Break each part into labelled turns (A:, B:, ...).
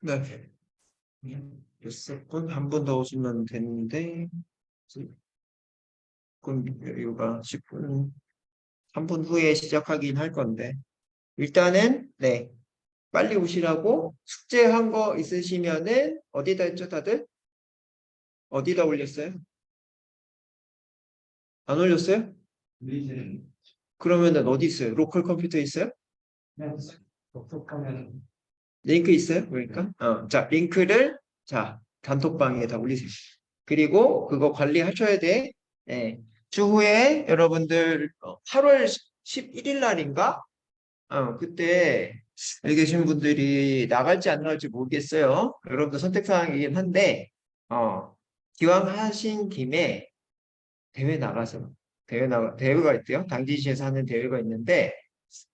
A: 네. 6분 한 분 더 오시면 되는데, 그럼 이유가 10분, 3분 후에 시작하긴 할 건데, 일단은, 네. 빨리 오시라고 숙제한 거 있으시면은, 어디다 했죠, 다들? 어디다 올렸어요? 안 올렸어요? 그러면은 어디 있어요? 로컬 컴퓨터 있어요? 링크 있어요? 그러니까? 자, 링크를, 자, 단톡방에다 올리세요. 그리고 그거 관리하셔야 돼. 예. 추후에 여러분들 8월 11일 날인가? 그때 여기 계신 분들이 나갈지 안 나갈지 모르겠어요. 여러분들 선택사항이긴 한데, 기왕 하신 김에 대회 나가서, 대회가 있대요. 당진시에서 하는 대회가 있는데,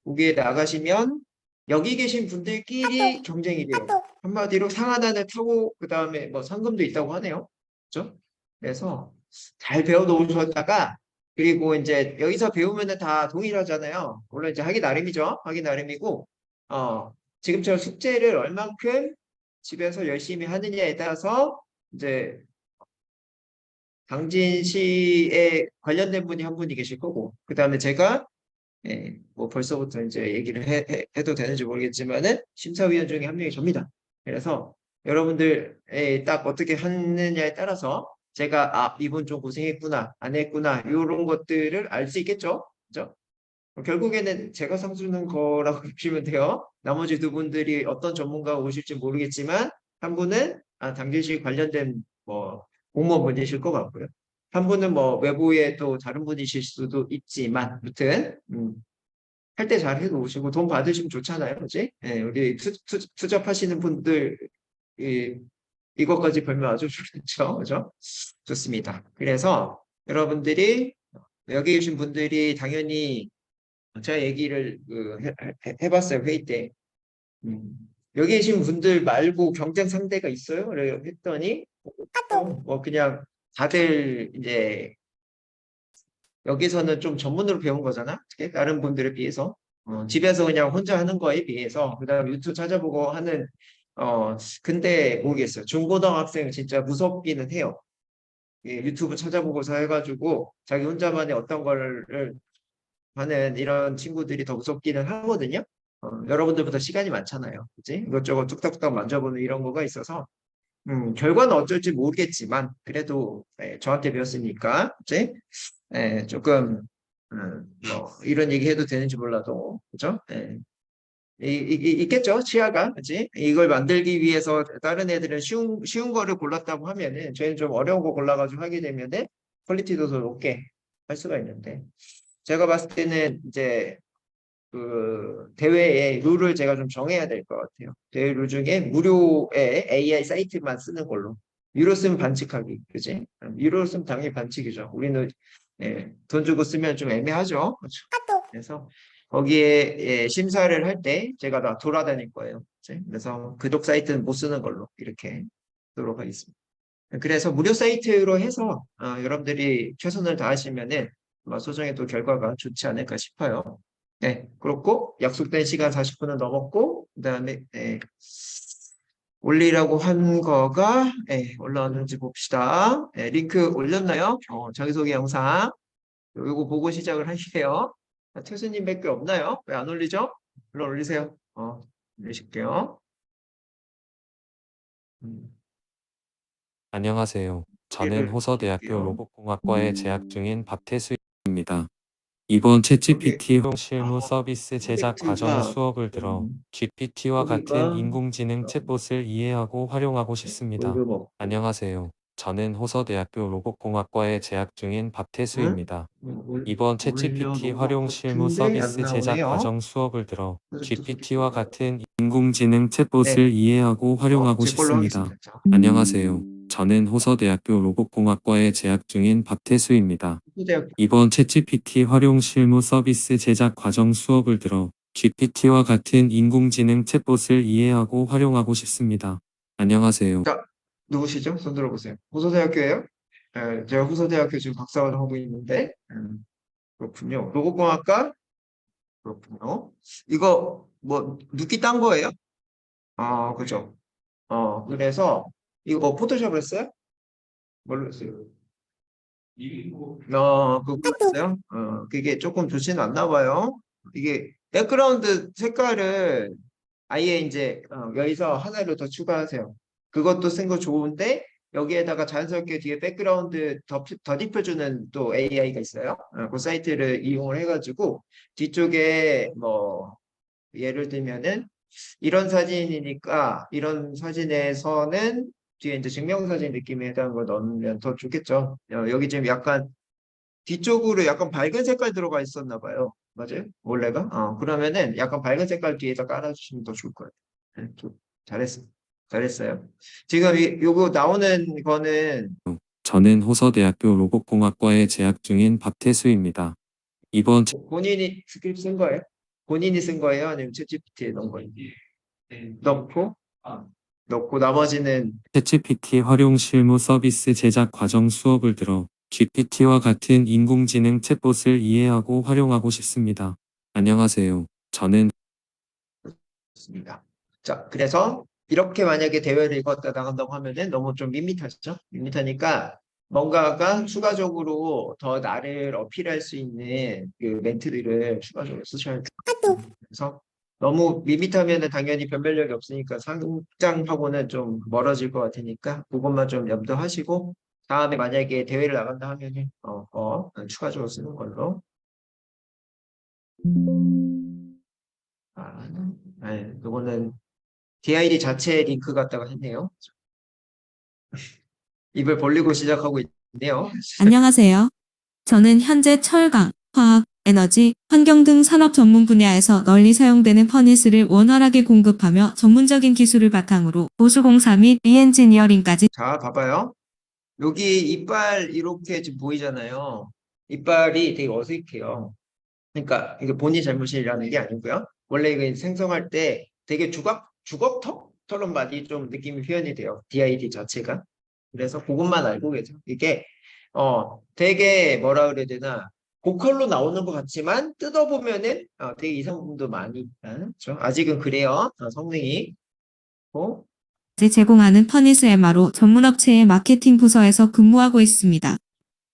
A: 거기에 나가시면 여기 계신 분들끼리 경쟁이 돼요. 한마디로 상하단을 타고 그 다음에 뭐 상금도 있다고 하네요. 그렇죠? 그래서 잘 배워 놓으셨다가 그리고 이제 여기서 배우면은 다 동일하잖아요. 물론 이제 하기 나름이죠. 하기 나름이고 지금처럼 숙제를 얼만큼 집에서 열심히 하느냐에 따라서 이제 당진시에 관련된 분이 한 분이 계실 거고 그 다음에 제가 뭐 벌써부터 이제 얘기를 해도 되는지 모르겠지만은 심사위원 중에 한 명이 접니다. 그래서 여러분들이 딱 어떻게 하느냐에 따라서 제가 이분 좀 고생했구나 안 했구나 이런 것들을 알 수 있겠죠. 그죠? 결국에는 제가 상주는 거라고 보시면 돼요. 나머지 두 분들이 어떤 전문가가 오실지 모르겠지만 한 분은 당진시 관련된 뭐 공무원분이실 것 같고요. 한 분은 뭐 외부에 또 다른 분이실 수도 있지만 아무튼 할 때 잘 해놓으시고 돈 받으시면 좋잖아요. 그지? 예, 우리 투잡하시는 분들 이것까지 벌면 아주 좋죠. 그죠? 좋습니다. 그래서 여러분들이 여기 계신 분들이 당연히 제가 얘기를 해봤어요. 회의 때. 음, 여기 계신 분들 말고 경쟁 상대가 있어요? 그래 했더니 뭐 그냥 다들 이제 여기서는 좀 전문으로 배운 거잖아. 다른 분들에 비해서. 집에서 그냥 혼자 하는 거에 비해서 그다음 유튜브 찾아보고 하는 근데 모르겠어요. 중고등학생 진짜 무섭기는 해요. 예, 유튜브 찾아보고서 해가지고 자기 혼자만의 어떤 거를 하는 이런 친구들이 더 무섭기는 하거든요. 여러분들보다 시간이 많잖아요. 그지? 이것저것 뚝딱뚝딱 만져보는 이런 거가 있어서 결과는 어쩔지 모르겠지만 그래도 저한테 배웠으니까 이제 조금 뭐 이런 얘기 해도 되는지 몰라도 그죠? 있겠죠 치아가 그지? 이걸 만들기 위해서 다른 애들은 쉬운 거를 골랐다고 하면은 저희는 좀 어려운 거 골라가지고 하게 되면은 퀄리티도 더 높게 할 수가 있는데 제가 봤을 때는 이제 그 대회의 룰을 제가 좀 정해야 될 것 같아요. 대회 룰 중에 무료의 AI 사이트만 쓰는 걸로. 유로 쓰면 반칙하기, 그지? 유로 쓰면 당연히 반칙이죠. 우리는 돈 주고 쓰면 좀 애매하죠. 그렇죠? 그래서 거기에 심사를 할 때 제가 다 돌아다닐 거예요. 그치? 그래서 그쪽 사이트는 못 쓰는 걸로 이렇게 하도록 하겠습니다. 그래서 무료 사이트로 해서 여러분들이 최선을 다하시면은 아마 소정의 또 결과가 좋지 않을까 싶어요. 네, 그렇고 약속된 시간 40분은 넘었고 그다음에 올리라고 한 거가 올라왔는지 봅시다. 링크 올렸나요? 자기소개 영상 이거 보고 시작을 하시세요. 태수님밖에 없나요? 왜 안 올리죠? 물론 올리세요. 올리실게요. 음,
B: 안녕하세요. 저는
A: 소개를
B: 호서대학교
A: 드릴게요.
B: 로봇공학과에 재학 중인 박태수입니다. 이번
A: 여기
B: 챗GPT 실무 서비스 제작 과정
A: 프로젝트가
B: 수업을 들어 GPT와 같은
A: 여기가
B: 인공지능 챗봇을 이해하고 활용하고 싶습니다.
A: 월급 없고
B: 안녕하세요. 저는 호서대학교 로봇공학과에 재학 중인
A: 응?
B: 박태수입니다. 이번 챗GPT
A: 올려놓은 것
B: 활용 실무
A: 같은데 안
B: 서비스 제작
A: 나오네요.
B: 과정 수업을 들어
A: 프로젝트
B: GPT와
A: 소개가
B: 같은 인공지능 챗봇을
A: 네,
B: 이해하고 활용하고
A: 제 걸로
B: 싶습니다.
A: 하겠습니다. 자,
B: 안녕하세요. 저는 호서대학교 로봇공학과에 재학 중인 박태수입니다.
A: 후대학
B: 이번 챗GPT 활용 실무 서비스 제작 과정 수업을 들어 GPT와 같은 인공지능 챗봇을 이해하고 활용하고 싶습니다. 안녕하세요.
A: 자, 누구시죠? 손 들어보세요. 호서대학교예요? 제가 호서대학교 지금 박사과정 하고 있는데 그렇군요. 로봇공학과 그렇군요. 이거 뭐 눕기 딴 거예요? 그죠. 그래서 이거 뭐 포토샵을 했어요? 뭘로 했어요? 그거 했어요? 그게 조금 좋지는 않나 봐요. 이게 백그라운드 색깔을 아예 이제 여기서 하나를 더 추가하세요. 그것도 쓴 거 좋은데 여기에다가 자연스럽게 뒤에 백그라운드 덧입혀주는 또 AI가 있어요. 그 사이트를 이용을 해가지고 뒤쪽에 뭐 예를 들면은 이런 사진이니까 이런 사진에서는 뒤에 이제 증명사진 느낌에 해당한 걸 넣으면 더 좋겠죠. 여기 지금 약간 뒤쪽으로 약간 밝은 색깔 들어가 있었나 봐요. 맞아요? 원래가? 그러면은 약간 밝은 색깔 뒤에다 깔아주시면 더 좋을 거예요. 좀 잘했어. 잘했어요. 지금 요거 나오는 거는
B: 저는 호서대학교 로봇공학과에 재학 중인 박태수입니다. 이번
A: 본인이 스크립트 쓴 거예요? 본인이 쓴 거예요? 아니면 챗GPT에 넣은 거예요? 넣고, 넣고 나머지는
B: 챗GPT 활용 실무 서비스 제작 과정 수업을 들어 GPT와 같은 인공지능 챗봇을 이해하고 활용하고 싶습니다. 안녕하세요. 저는
A: 있습니다. 자, 그래서 이렇게 만약에 대회를 이뤘다 나간다고 하면은 너무 좀 밋밋하죠? 밋밋하니까 뭔가가 추가적으로 더 나를 어필할 수 있는 그 멘트들을 추가적으로 쓰셔야 돼요. 그래서 너무 밋밋하면은 당연히 변별력이 없으니까 상장하고는 좀 멀어질 것 같으니까 그것만 좀 염두하시고 다음에 만약에 대회를 나간다 하면은 추가적으로 쓰는 걸로. 네, 그거는 DID 자체 링크 갖다가 했네요. 입을 벌리고 시작하고 있네요.
C: 안녕하세요. 저는 현재 철강, 화학, 에너지, 환경 등 산업 전문 분야에서 널리 사용되는 퍼니스를 원활하게 공급하며 전문적인 기술을 바탕으로 보수공사 및 리엔지니어링까지
A: 자, 봐봐요. 여기 이빨 이렇게 지금 보이잖아요. 이빨이 되게 어색해요. 그러니까 이게 본인 잘못이라는 게 아니고요. 원래 이거 생성할 때 되게 주걱턱처럼 많이 좀 느낌이 표현이 돼요. DID 자체가. 그래서 그것만 알고 계세요. 이게 되게 뭐라 그래야 되나 고컬로 나오는 것 같지만 뜯어보면은 되게 이상품도 많이 있죠. 아직은 그래요. 성능이.
C: 제공하는 퍼니스 MRO 전문업체의 마케팅 부서에서 근무하고 있습니다.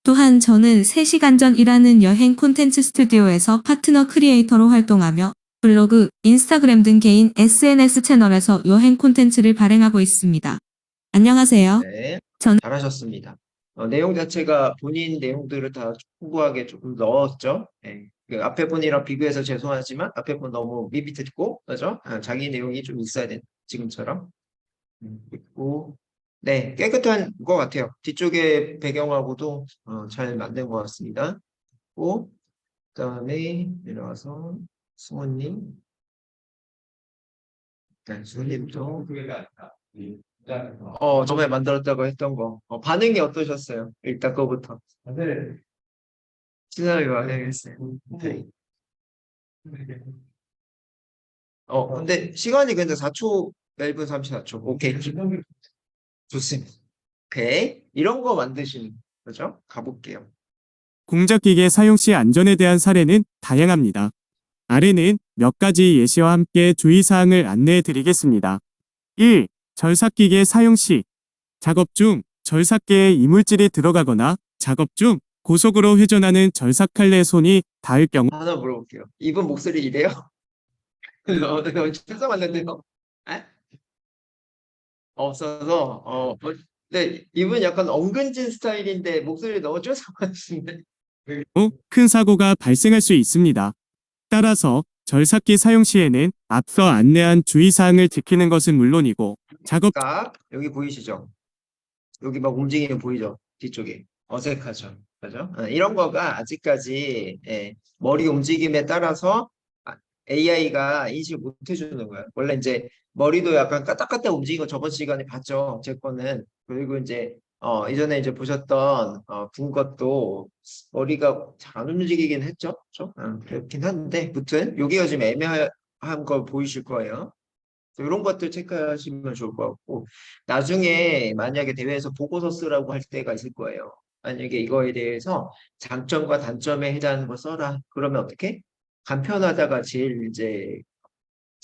C: 또한 저는 3시간 전 일하는 여행 콘텐츠 스튜디오에서 파트너 크리에이터로 활동하며 블로그, 인스타그램 등 개인 SNS 채널에서 여행 콘텐츠를 발행하고 있습니다. 안녕하세요.
A: 네,
C: 전
A: 잘하셨습니다. 내용 자체가 본인 내용들을 다 풍부하게 조금 넣었죠. 네. 그 앞에 분이랑 비교해서 죄송하지만 앞에 분 너무 밋밋했고, 그죠? 자기 내용이 좀 있어야 돼. 지금처럼. 있고, 네, 깨끗한 것 같아요. 뒤쪽에 배경하고도 잘 만든 것 같습니다. 그다음에 내려와서 승원님, 네, 승원님도 저번에 만들었다고 했던 거 반응이 어떠셨어요? 일단 그거부터 시나리오 만들겠어요. 네. 근데 시간이 근데 4초 1분 34초 오케이 좋습니다. 오케이 이런 거 만드시는 거죠? 가볼게요.
D: 공작기계 사용 시 안전에 대한 사례는 다양합니다. 아래는 몇 가지 예시와 함께 주의사항을 안내해 드리겠습니다. 1. 절삭기계 사용 시 작업 중 절삭기에 이물질이 들어가거나 작업 중 고속으로 회전하는 절삭칼에 손이 닿을 경우
A: 하나 물어볼게요. 이분 목소리 이래요? 출사 왔는데요? 없어서 근데 이분 약간 엉근진 스타일인데 목소리 너무 쪼삭하신데
D: 큰 사고가 발생할 수 있습니다. 따라서 절삭기 사용 시에는 앞서 안내한 주의사항을 지키는 것은 물론이고 작업
A: 여기 보이시죠? 여기 막 움직이는 보이죠? 뒤쪽에 어색하죠? 그죠? 이런 거가 아직까지 머리 움직임에 따라서 AI가 인식을 못 해주는 거예요. 원래 이제 머리도 약간 까딱까딱 움직이는 거 저번 시간에 봤죠. 제 거는. 그리고 이제 이전에 이제 보셨던 군 것도 머리가 잘 안 움직이긴 했죠. 그렇죠? 그렇긴 한데 무튼 여기가 지금 애매한 거 보이실 거예요. 이런 것들 체크하시면 좋을 것 같고 나중에 만약에 대회에서 보고서 쓰라고 할 때가 있을 거예요. 만약에 이거에 대해서 장점과 단점에 해당하는 거 써라. 그러면 어떻게? 간편하다가 제일 이제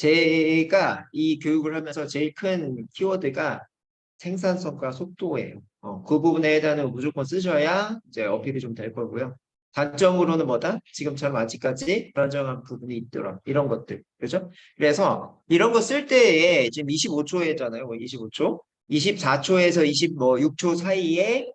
A: 제가 이 교육을 하면서 제일 큰 키워드가 생산성과 속도예요. 그 부분에 해당은 무조건 쓰셔야 이제 어필이 좀 될 거고요. 단점으로는 뭐다? 지금처럼 아직까지 불안정한 부분이 있더라. 이런 것들. 그죠? 그래서 이런 거 쓸 때에 지금 25초잖아요. 25초. 24초에서 26초 사이에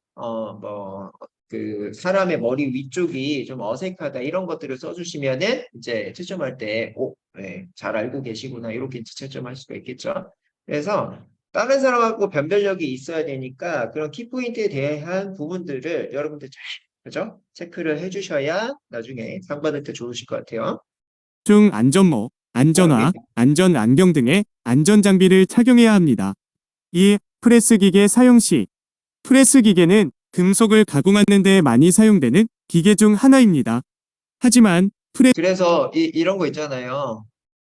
A: 그 사람의 머리 위쪽이 좀 어색하다 이런 것들을 써주시면은 이제 채점할 때 네, 잘 알고 계시구나 이렇게 채점할 수가 있겠죠. 그래서 다른 사람하고 변별력이 있어야 되니까 그런 키포인트에 대한 부분들을 여러분들 잘 그죠? 체크를 해주셔야 나중에 상 받을 때 좋으실 것 같아요.
D: 중 안전모, 안전화, 안전 안경 등의 안전 장비를 착용해야 합니다. 2. 프레스 기계 사용 시 프레스 기계는 금속을 가공하는 데 많이 사용되는 기계 중 하나입니다. 하지만
A: 그래서 이런 거 있잖아요.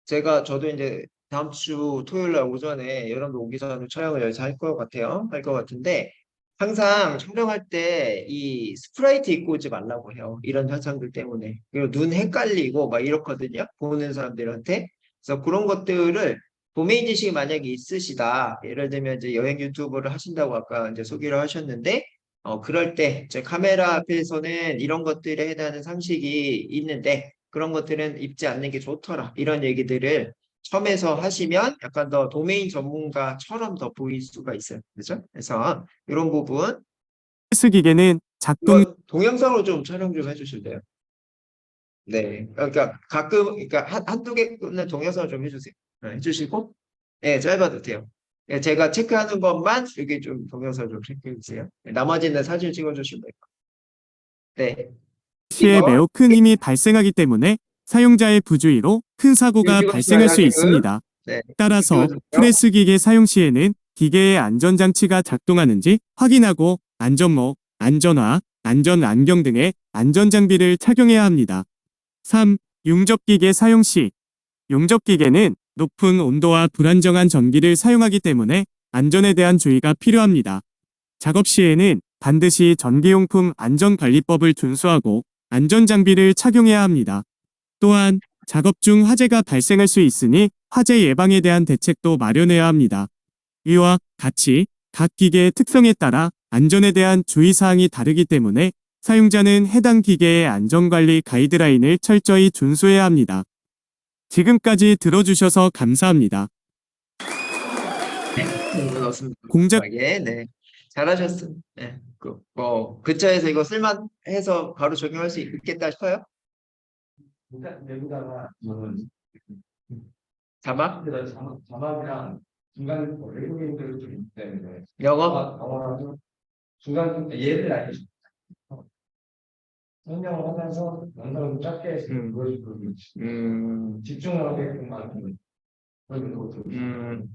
A: 저도 이제 다음 주 토요일 날 오전에 여러분들 오기 전에 촬영을 여기서 할 것 같아요. 할 것 같은데 항상 촬영할 때 이 스프라이트 입고 오지 말라고 해요. 이런 현상들 때문에. 그리고 눈 헷갈리고 막 이렇거든요. 보는 사람들한테. 그래서 그런 것들을 도메인 지식이 만약에 있으시다. 예를 들면 이제 여행 유튜브를 하신다고 아까 이제 소개를 하셨는데 그럴 때 이제 카메라 앞에서는 이런 것들에 해당하는 상식이 있는데 그런 것들은 입지 않는 게 좋더라. 이런 얘기들을 처음에서 하시면 약간 더 도메인 전문가처럼 더 보일 수가 있어요. 그죠? 그래서 이런 부분
D: 프레스 기계는 작동
A: 이거 동영상으로 좀 촬영 좀 해주실래요? 네. 그러니까 가끔 그러니까 한두 개는 동영상을 좀 해주세요. 네, 해주시고 네, 짧아도 돼요. 네, 제가 체크하는 것만 이렇게 좀 동영상 좀 체크해 주세요. 네, 나머지는 사진 찍어주시면 돼요. 네.
D: 시에 매우 큰 힘이 발생하기 때문에 사용자의 부주의로 큰 사고가
A: 지금
D: 발생할 수
A: 지금
D: 있습니다.
A: 네.
D: 따라서
A: 찍어주세요.
D: 프레스 기계 사용 시에는 기계의 안전장치가 작동하는지 확인하고 안전모, 안전화, 안전 안경 등의 안전장비를 착용해야 합니다. 3. 용접기계 사용 시 용접기계는 높은 온도와 불안정한 전기를 사용하기 때문에 안전에 대한 주의가 필요합니다. 작업 시에는 반드시 전기용품 안전관리법을 준수하고 안전장비를 착용해야 합니다. 또한 작업 중 화재가 발생할 수 있으니 화재 예방에 대한 대책도 마련해야 합니다. 이와 같이 각 기계의 특성에 따라 안전에 대한 주의사항이 다르기 때문에 사용자는 해당 기계의 안전관리 가이드라인을 철저히 준수해야 합니다. 지금까지 들어주셔서 감사합니다. 공작
A: 네. 잘하셨습니다. 네. 근처에서 이거 쓸만해서 바로 적용할 수 있겠다 싶어요?
E: 내부다가 저는
A: 자막?
E: 자막이랑 중간 외국인들이 좀 있기 때문에
A: 영어?
E: 영어라도 중간 예를 알려줘. 설명을 하면서 영상을 짧게 해서 보여주고 집중을 하게끔 만드는 그런 것들.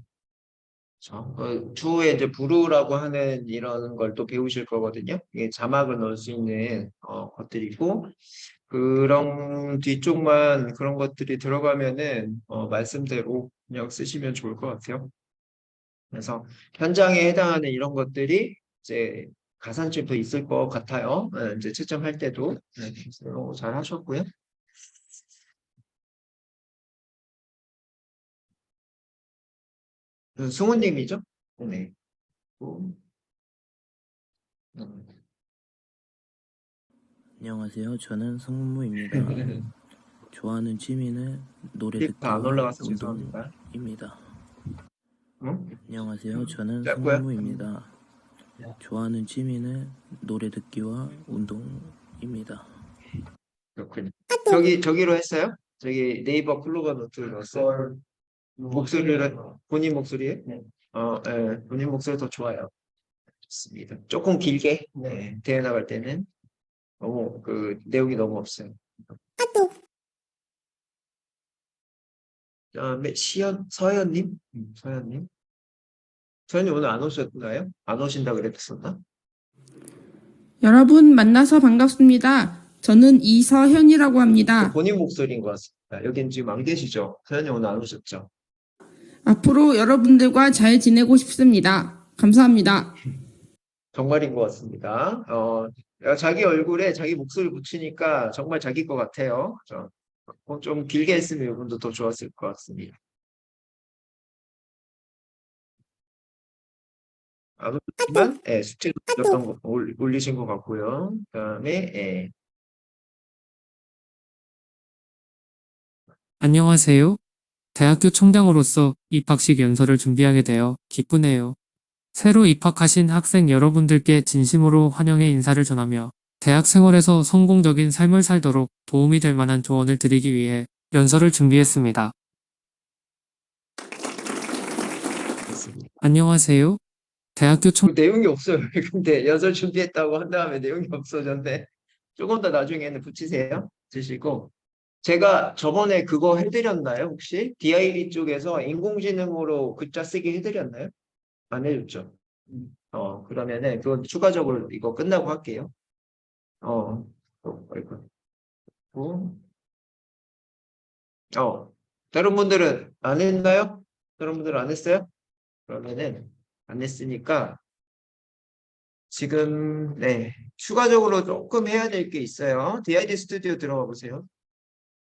A: 추후에 이제 부루라고 하는 이런 걸 또 배우실 거거든요. 이게 자막을 넣을 수 있는 것들이고 그런 뒤쪽만 그런 것들이 들어가면은 말씀대로 그냥 쓰시면 좋을 것 같아요. 그래서 현장에 해당하는 이런 것들이 이제 가산점도 있을 것 같아요. 이제 채점할 때도 잘 하셨고요. 승우님이죠? 네.
F: 안녕하세요. 저는 성무입니다. 좋아하는 취미는 노래
A: 다 안
F: 듣기와
A: 올라가서 죄송합니다.
F: 운동입니다.
A: 응?
F: 안녕하세요. 저는
A: 짧고요?
F: 성무입니다. 좋아하는 취미는 노래 듣기와 운동입니다.
A: 그렇군요. 저기로 했어요? 저기 네이버 클로버 노트를 넣었어요? 목소리를 본인 목소리에? 네. 네. 본인 목소리 더 좋아요. 좋습니다. 조금 길게 대회 나갈 때는 너무 그 내용이 너무 없어요. 그다음에 서현님, 서현님 오늘 안 오셨나요? 안 오신다 그랬었나?
G: 여러분 만나서 반갑습니다. 저는 이서현이라고 합니다.
A: 본인 목소리인 것 같습니다. 여긴 지금 안 계시죠? 서현님 오늘 안 오셨죠?
G: 앞으로 여러분들과 잘 지내고 싶습니다. 감사합니다.
A: 정말인 것 같습니다. 자기 얼굴에 자기 목소리 붙이니까 정말 자기 것 같아요. 좀 길게 했으면 이분도 더 좋았을 것 같습니다. 안 올리지만 예, 숙제도 올렸던 거 올리신 것 같고요. 그다음에 예.
B: 안녕하세요. 대학교 총장으로서 입학식 연설을 준비하게 되어 기쁘네요. 새로 입학하신 학생 여러분들께 진심으로 환영의 인사를 전하며 대학 생활에서 성공적인 삶을 살도록 도움이 될 만한 조언을 드리기 위해 연설을 준비했습니다. 안녕하세요. 대학교 총
A: 내용이 없어요. 근데 연설 준비했다고 한 다음에 내용이 없어졌는데 조금 더 나중에는 붙이세요. 주시고 제가 저번에 그거 해드렸나요? 혹시 DIB 쪽에서 인공지능으로 글자 쓰기 해드렸나요? 안 해줬죠. 그러면은 그건 추가적으로 이거 끝나고 할게요. 아이고. 다른 분들은 안 했나요? 다른 분들은 안 했어요? 그러면은 안 했으니까 지금 네 추가적으로 조금 해야 될 게 있어요. DID 스튜디오 들어가 보세요.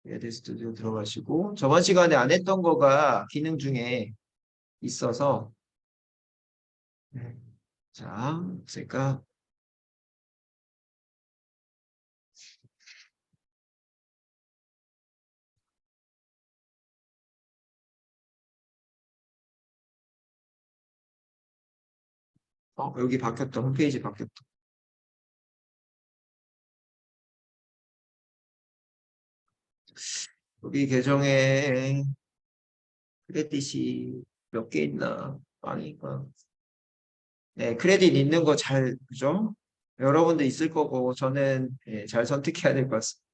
A: DID 스튜디오 들어가시고 저번 시간에 안 했던 거가 기능 중에 있어서 자 제가 여기 바뀌었다. 홈페이지 바뀌었다. 여기 계정에 크레딧이 몇 개 있나? 아니까. 네, 크레딧 있는 거 잘, 그죠? 여러분도 있을 거고, 저는 잘 선택해야 될 것 같습니다.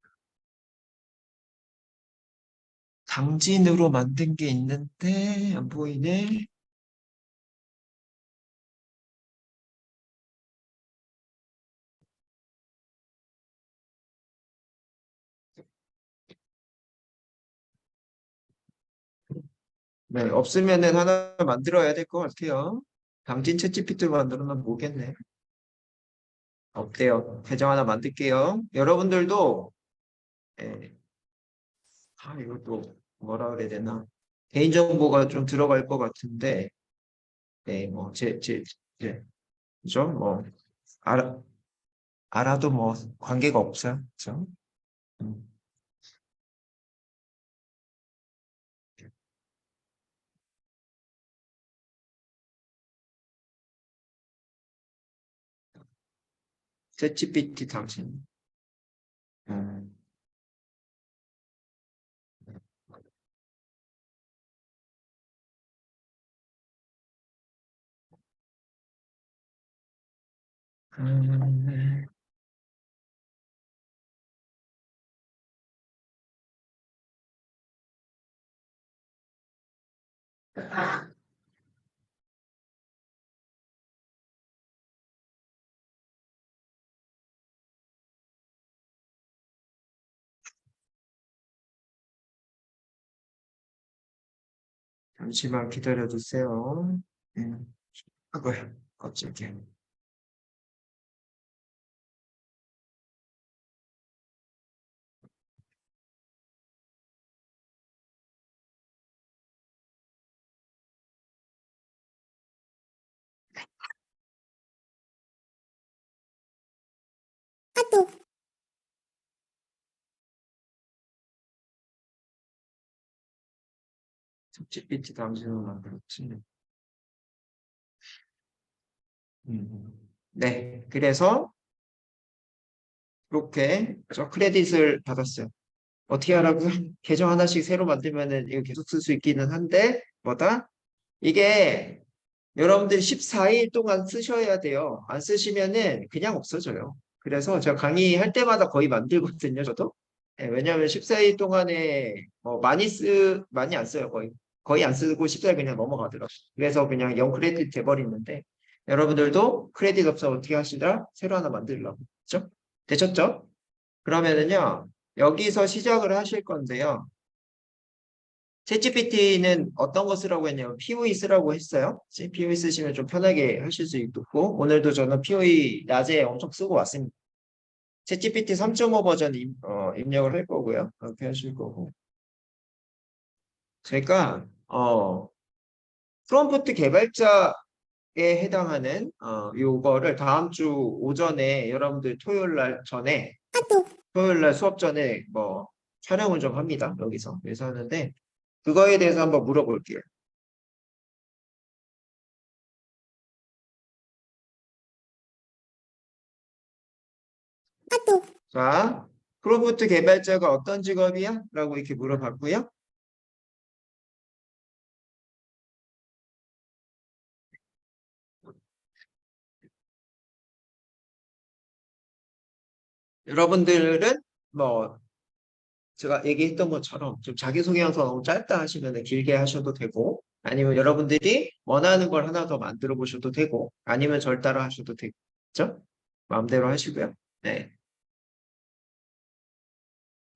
A: 당진으로 만든 게 있는데, 안 보이네. 네, 없으면은 하나 만들어야 될 것 같아요. 당진 챗GPT로 만들어놓으면 모르겠네. 없대요. 계정 하나 만들게요. 여러분들도, 예, 이것도 뭐라 그래야 되나. 개인정보가 좀 들어갈 것 같은데, 네, 뭐, 그죠? 뭐, 알아, 알아도 뭐, 관계가 없어요. 그죠? 음. 챗GPT 당신. 음. 음. 잠시만 기다려주세요. 아이고야, 갑자기. 챗GPT 당신으로 만들었지. 네, 그래서 이렇게 저 크레딧을 받았어요. 어떻게 하라고? 계정 하나씩 새로 만들면은 이거 계속 쓸 수 있기는 한데 뭐다? 이게 여러분들 14일 동안 쓰셔야 돼요. 안 쓰시면은 그냥 없어져요. 그래서 제가 강의할 때마다 거의 만들거든요, 저도. 예, 왜냐하면 14일 동안에 많이 안 써요, 거의 안 쓰고 14일 그냥 넘어가더라고요. 그래서 그냥 0 크레딧 돼버리는데 여러분들도 크레딧 없어 어떻게 하시더라? 새로 하나 만들려고. 그죠? 되셨죠? 그러면은요, 여기서 시작을 하실 건데요. 챗GPT는 어떤 거 쓰라고 했냐면 POE 쓰라고 했어요. POE 쓰시면 좀 편하게 하실 수 있고 오늘도 저는 POE 낮에 엄청 쓰고 왔습니다. 챗GPT 3.5 버전 입력을 할 거고요. 그렇게 하실 거고. 제가 프롬프트 개발자 해당하는 요거를 다음 주 오전에 여러분들 토요일 날 전에 토요일 날 수업 전에 뭐 촬영을 좀 합니다. 여기서. 그래서 하는데 그거에 대해서 한번 물어볼게요. 자, 프롬프트 개발자가 어떤 직업이야? 라고 이렇게 물어봤고요. 여러분들은 뭐 제가 얘기했던 것처럼 좀 자기소개영상 너무 짧다 하시면 길게 하셔도 되고 아니면 여러분들이 원하는 걸 하나 더 만들어 보셔도 되고 아니면 절 따라 하셔도 되고 그렇죠? 마음대로 하시고요. 네.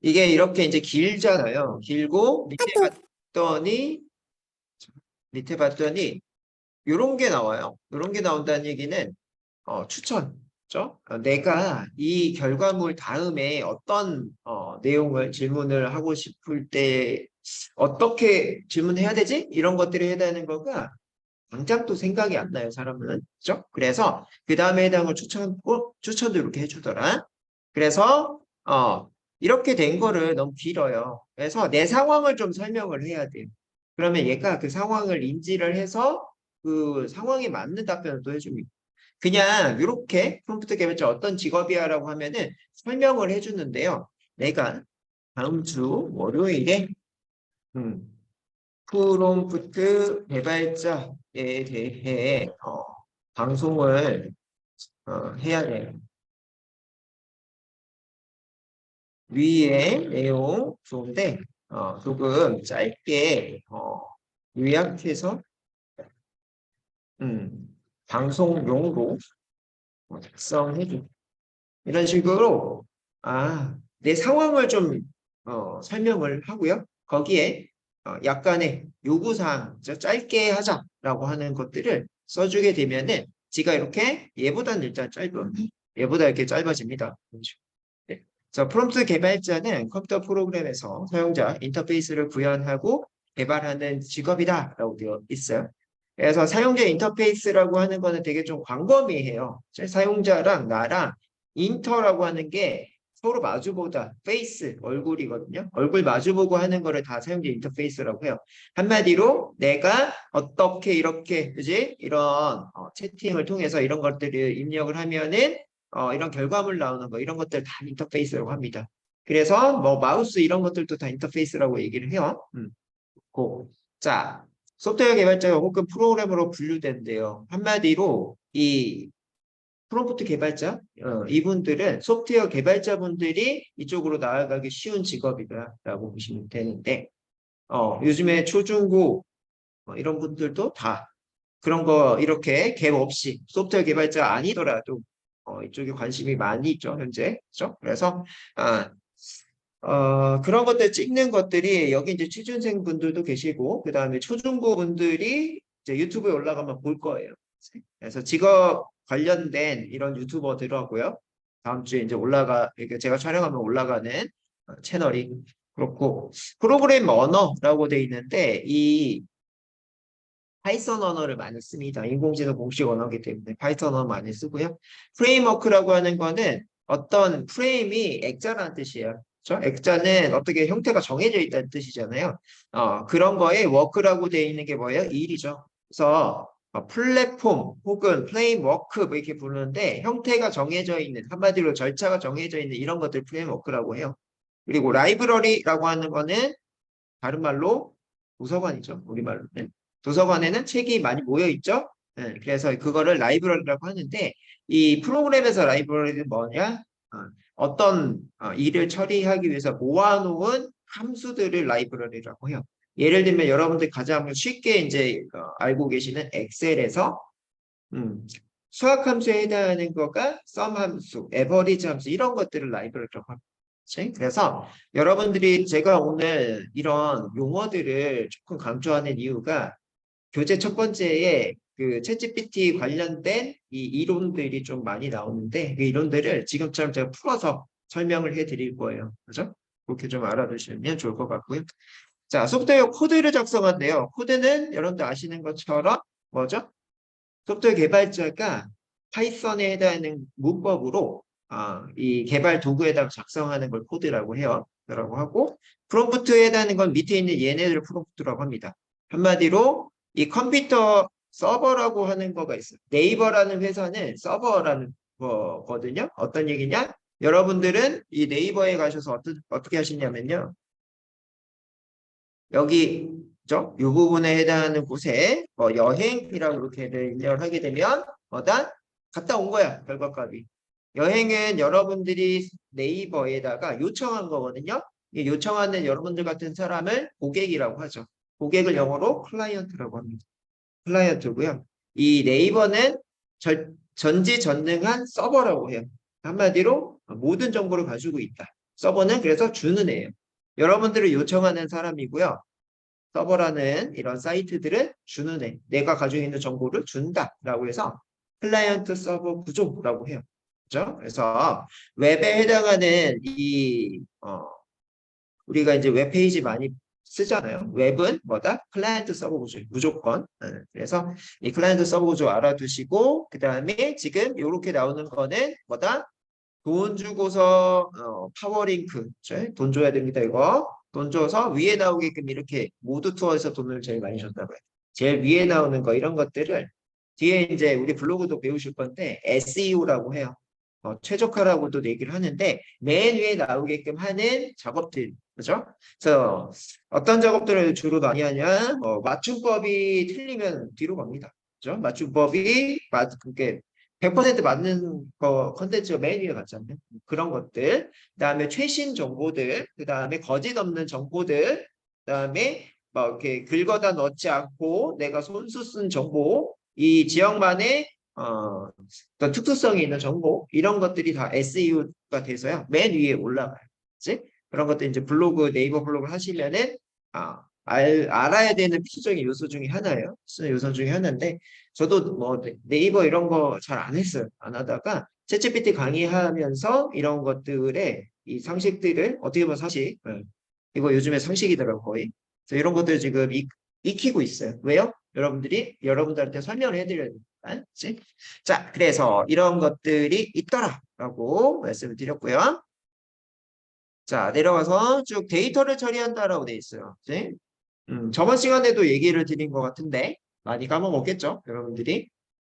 A: 이게 이렇게 이제 길잖아요. 길고 밑에 봤더니 요런 게 나와요. 요런 게 나온다는 얘기는 추천. 그죠? 내가 이 결과물 다음에 어떤 내용을 질문을 하고 싶을 때 어떻게 질문해야 되지? 이런 것들이 해야 되는 거가 당장 또 생각이 안 나요, 사람은. 그죠? 그래서 그 다음에 해당을 추천도 이렇게 해주더라. 그래서 이렇게 된 거를 너무 길어요. 그래서 내 상황을 좀 설명을 해야 돼요. 그러면 얘가 그 상황을 인지를 해서 그 상황에 맞는 답변을 또 해줍니다. 그냥 이렇게 프롬프트 개발자 어떤 직업이야라고 하면은 설명을 해주는데요. 내가 다음 주 월요일에 프롬프트 개발자에 대해 방송을 해야 돼요. 위의 내용 좋은데 조금 짧게 요약해서 방송용으로 작성해줘. 이런 식으로 내 상황을 좀 설명을 하고요. 거기에 약간의 요구사항, 짧게 하자라고 하는 것들을 써주게 되면은 지가 이렇게 얘보다는 일단 얘보다 이렇게 짧아집니다. 네. 자, 프롬프트 개발자는 컴퓨터 프로그램에서 사용자 인터페이스를 구현하고 개발하는 직업이다라고 되어 있어요. 그래서 사용자 인터페이스라고 하는 거는 되게 좀 광범위해요. 사용자랑 나랑 인터라고 하는 게 서로 마주보다 페이스, 얼굴이거든요. 얼굴 마주보고 하는 거를 다 사용자 인터페이스라고 해요. 한마디로 내가 어떻게 이렇게 그지? 이런 채팅을 통해서 이런 것들을 입력을 하면은 이런 결과물 나오는 거 이런 것들 다 인터페이스라고 합니다. 그래서 뭐 마우스 이런 것들도 다 인터페이스라고 얘기를 해요. 자, 소프트웨어 개발자가 혹은 프로그래머로 분류된대요. 한마디로 이 프롬프트 개발자 이분들은 소프트웨어 개발자분들이 이쪽으로 나아가기 쉬운 직업이다라고 보시면 되는데 요즘에 초중고 이런 분들도 다 그런 거 이렇게 갭 없이 소프트웨어 개발자 아니더라도 이쪽에 관심이 많이 있죠 현재. 그렇죠? 그래서 그런 것들 찍는 것들이 여기 이제 취준생 분들도 계시고 그 다음에 초중고 분들이 이제 유튜브에 올라가면 볼 거예요. 그래서 직업 관련된 이런 유튜버들하고요. 다음 주에 이제 제가 촬영하면 올라가는 채널이 그렇고 프로그램 언어라고 돼 있는데 이 파이썬 언어를 많이 씁니다. 인공지능 공식 언어이기 때문에 파이썬 언어 많이 쓰고요. 프레임워크라고 하는 거는 어떤 프레임이 액자라는 뜻이에요. 그렇죠? 액자는 어떻게 형태가 정해져 있다는 뜻이잖아요. 그런 거에 워크라고 돼 있는 게 뭐예요? 일이죠. 그래서 플랫폼 혹은 프레임워크 뭐 이렇게 부르는데 형태가 정해져 있는 한마디로 절차가 정해져 있는 이런 것들 프레임워크라고 해요. 그리고 라이브러리라고 하는 거는 다른 말로 도서관이죠. 우리말로는. 도서관에는 책이 많이 모여 있죠. 네, 그래서 그거를 라이브러리라고 하는데 이 프로그램에서 라이브러리는 뭐냐? 어떤 일을 처리하기 위해서 모아놓은 함수들을 라이브러리라고 해요. 예를 들면 여러분들 가장 쉽게 이제 알고 계시는 엑셀에서 수학 함수에 해당하는 거가 sum 함수, average 함수 이런 것들을 라이브러리라고 합니다. 그래서 여러분들이 제가 오늘 이런 용어들을 조금 강조하는 이유가 교재 첫 번째에 그 챗GPT 관련된 이 이론들이 좀 많이 나오는데 그 이론들을 지금처럼 제가 풀어서 설명을 해드릴 거예요. 그죠? 그렇게 좀 알아두시면 좋을 것 같고요. 자, 소프트웨어 코드를 작성한대요. 코드는 여러분들 아시는 것처럼 뭐죠? 소프트웨어 개발자가 파이썬에 해당하는 문법으로 이 개발 도구에다가 작성하는 걸 코드라고 해요. 라고 하고 프롬프트에 해당하는 건 밑에 있는 얘네들을 프롬프트라고 합니다. 한마디로 이 컴퓨터 서버라고 하는 거가 있어요. 네이버라는 회사는 서버라는 거거든요. 어떤 얘기냐? 여러분들은 이 네이버에 가셔서 어떻게 하시냐면요. 여기 이 부분에 해당하는 곳에 여행이라고 이렇게 입력을 하게 되면 뭐다? 갔다 온 거야. 결과값이. 여행은 여러분들이 네이버에다가 요청한 거거든요. 이 요청하는 여러분들 같은 사람을 고객이라고 하죠. 고객을 영어로 클라이언트라고 합니다. 클라이언트고요. 이 네이버는 전지전능한 서버라고 해요. 한마디로 모든 정보를 가지고 있다. 서버는 그래서 주는 애예요. 여러분들을 요청하는 사람이고요. 서버라는 이런 사이트들은 주는 애. 내가 가지고 있는 정보를 준다라고 해서 클라이언트 서버 구조라고 해요. 그렇죠? 그래서 웹에 해당하는 우리가 이제 웹페이지 많이 쓰잖아요. 웹은 뭐다? 클라이언트 서버 구조 무조건. 그래서 이 클라이언트 서버 구조 알아두시고 그 다음에 지금 이렇게 나오는 거는 뭐다? 돈 주고서 파워링크, 그렇죠? 돈 줘야 됩니다. 이거 돈 줘서 위에 나오게끔 이렇게 모두 투어에서 돈을 제일 많이 줬다고요. 제일 위에 나오는 거 이런 것들을 뒤에 이제 우리 블로그도 배우실 건데 SEO라고 해요. 최적화라고도 얘기를 하는데 맨 위에 나오게끔 하는 작업들, 그죠? 그래서 어떤 작업들을 주로 많이 하냐? 맞춤법이 틀리면 뒤로 갑니다. 그죠? 맞춤법이 그게 100% 맞는 컨텐츠가 맨 위에 갔잖아요. 그런 것들, 그다음에 최신 정보들, 그다음에 거짓 없는 정보들, 그다음에 막 이렇게 긁어다 넣지 않고 내가 손수 쓴 정보, 이 지역만의 어떤 특수성이 있는 정보 이런 것들이 다 SEO가 돼서요 맨 위에 올라가요. 그치? 그런 것들 이제 블로그 네이버 블로그를 하시면은 알아야 되는 필수적인 요소 중에 하나예요. 필수적인 요소 중에 하나인데 저도 뭐 네이버 이런 거 잘 안 했어요. 안 하다가 챗GPT 강의하면서 이런 것들의 이 상식들을 어떻게 보면 상식 이거 요즘에 상식이더라고요 거의. 그래서 이런 것들 지금 익히고 있어요. 왜요? 여러분들한테 설명을 해드려야 됩니다. 그치? 자, 그래서 이런 것들이 있더라라고 말씀을 드렸고요. 자, 내려가서 쭉 데이터를 처리한다라고 돼 있어요. 그치? 저번 시간에도 얘기를 드린 것 같은데 많이 까먹었겠죠? 여러분들이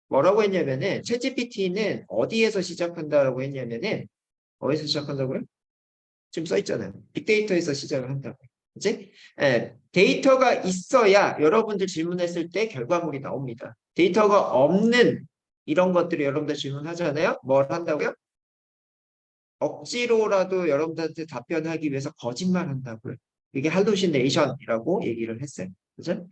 A: 뭐라고 했냐면은 챗GPT는 어디에서 시작한다라고 했냐면은 어디서 시작한다고요? 지금 써 있잖아요. 빅데이터에서 시작을 한다고. 그치? 데이터가 있어야 여러분들 질문했을 때 결과물이 나옵니다. 데이터가 없는 이런 것들을 여러분들 질문하잖아요. 뭘 한다고요? 억지로라도 여러분들한테 답변하기 위해서 거짓말 한다고요. 이게 할루시네이션이라고 얘기를 했어요. 그죠?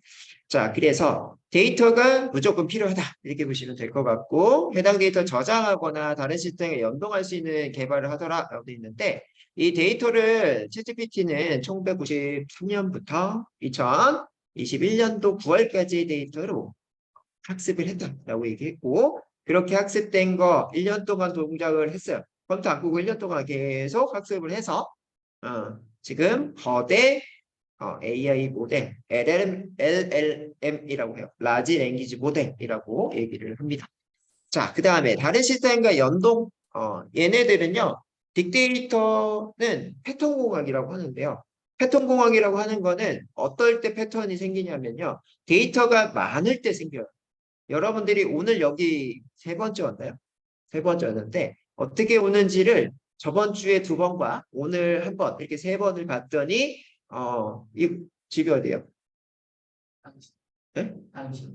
A: 자, 그래서 데이터가 무조건 필요하다. 이렇게 보시면 될 것 같고, 해당 데이터 저장하거나 다른 시스템에 연동할 수 있는 개발을 하더라라고 되어 있는데, 이 데이터를 챗GPT는 1993년부터 2021년도 9월까지의 데이터로 학습을 했다라고 얘기했고, 그렇게 학습된 거 1년 동안 동작을 했어요. 컴퓨터 안 끄고 1년 동안 계속 학습을 해서 지금 거대 AI 모델, LLM이라고 해요. 라지 랭귀지 모델이라고 얘기를 합니다. 자, 그 다음에 다른 시스템과 연동, 얘네들은요, 빅데이터는 패턴 공학이라고 하는데요. 패턴 공학이라고 하는 거는 어떨 때 패턴이 생기냐면요. 데이터가 많을 때 생겨요. 여러분들이 오늘 여기 세 번째 왔나요? 세 번째 왔는데, 어떻게 오는지를 저번 주에 2번과 오늘 한 번, 이렇게 3번을 봤더니, 이 집이 어디예요? 네?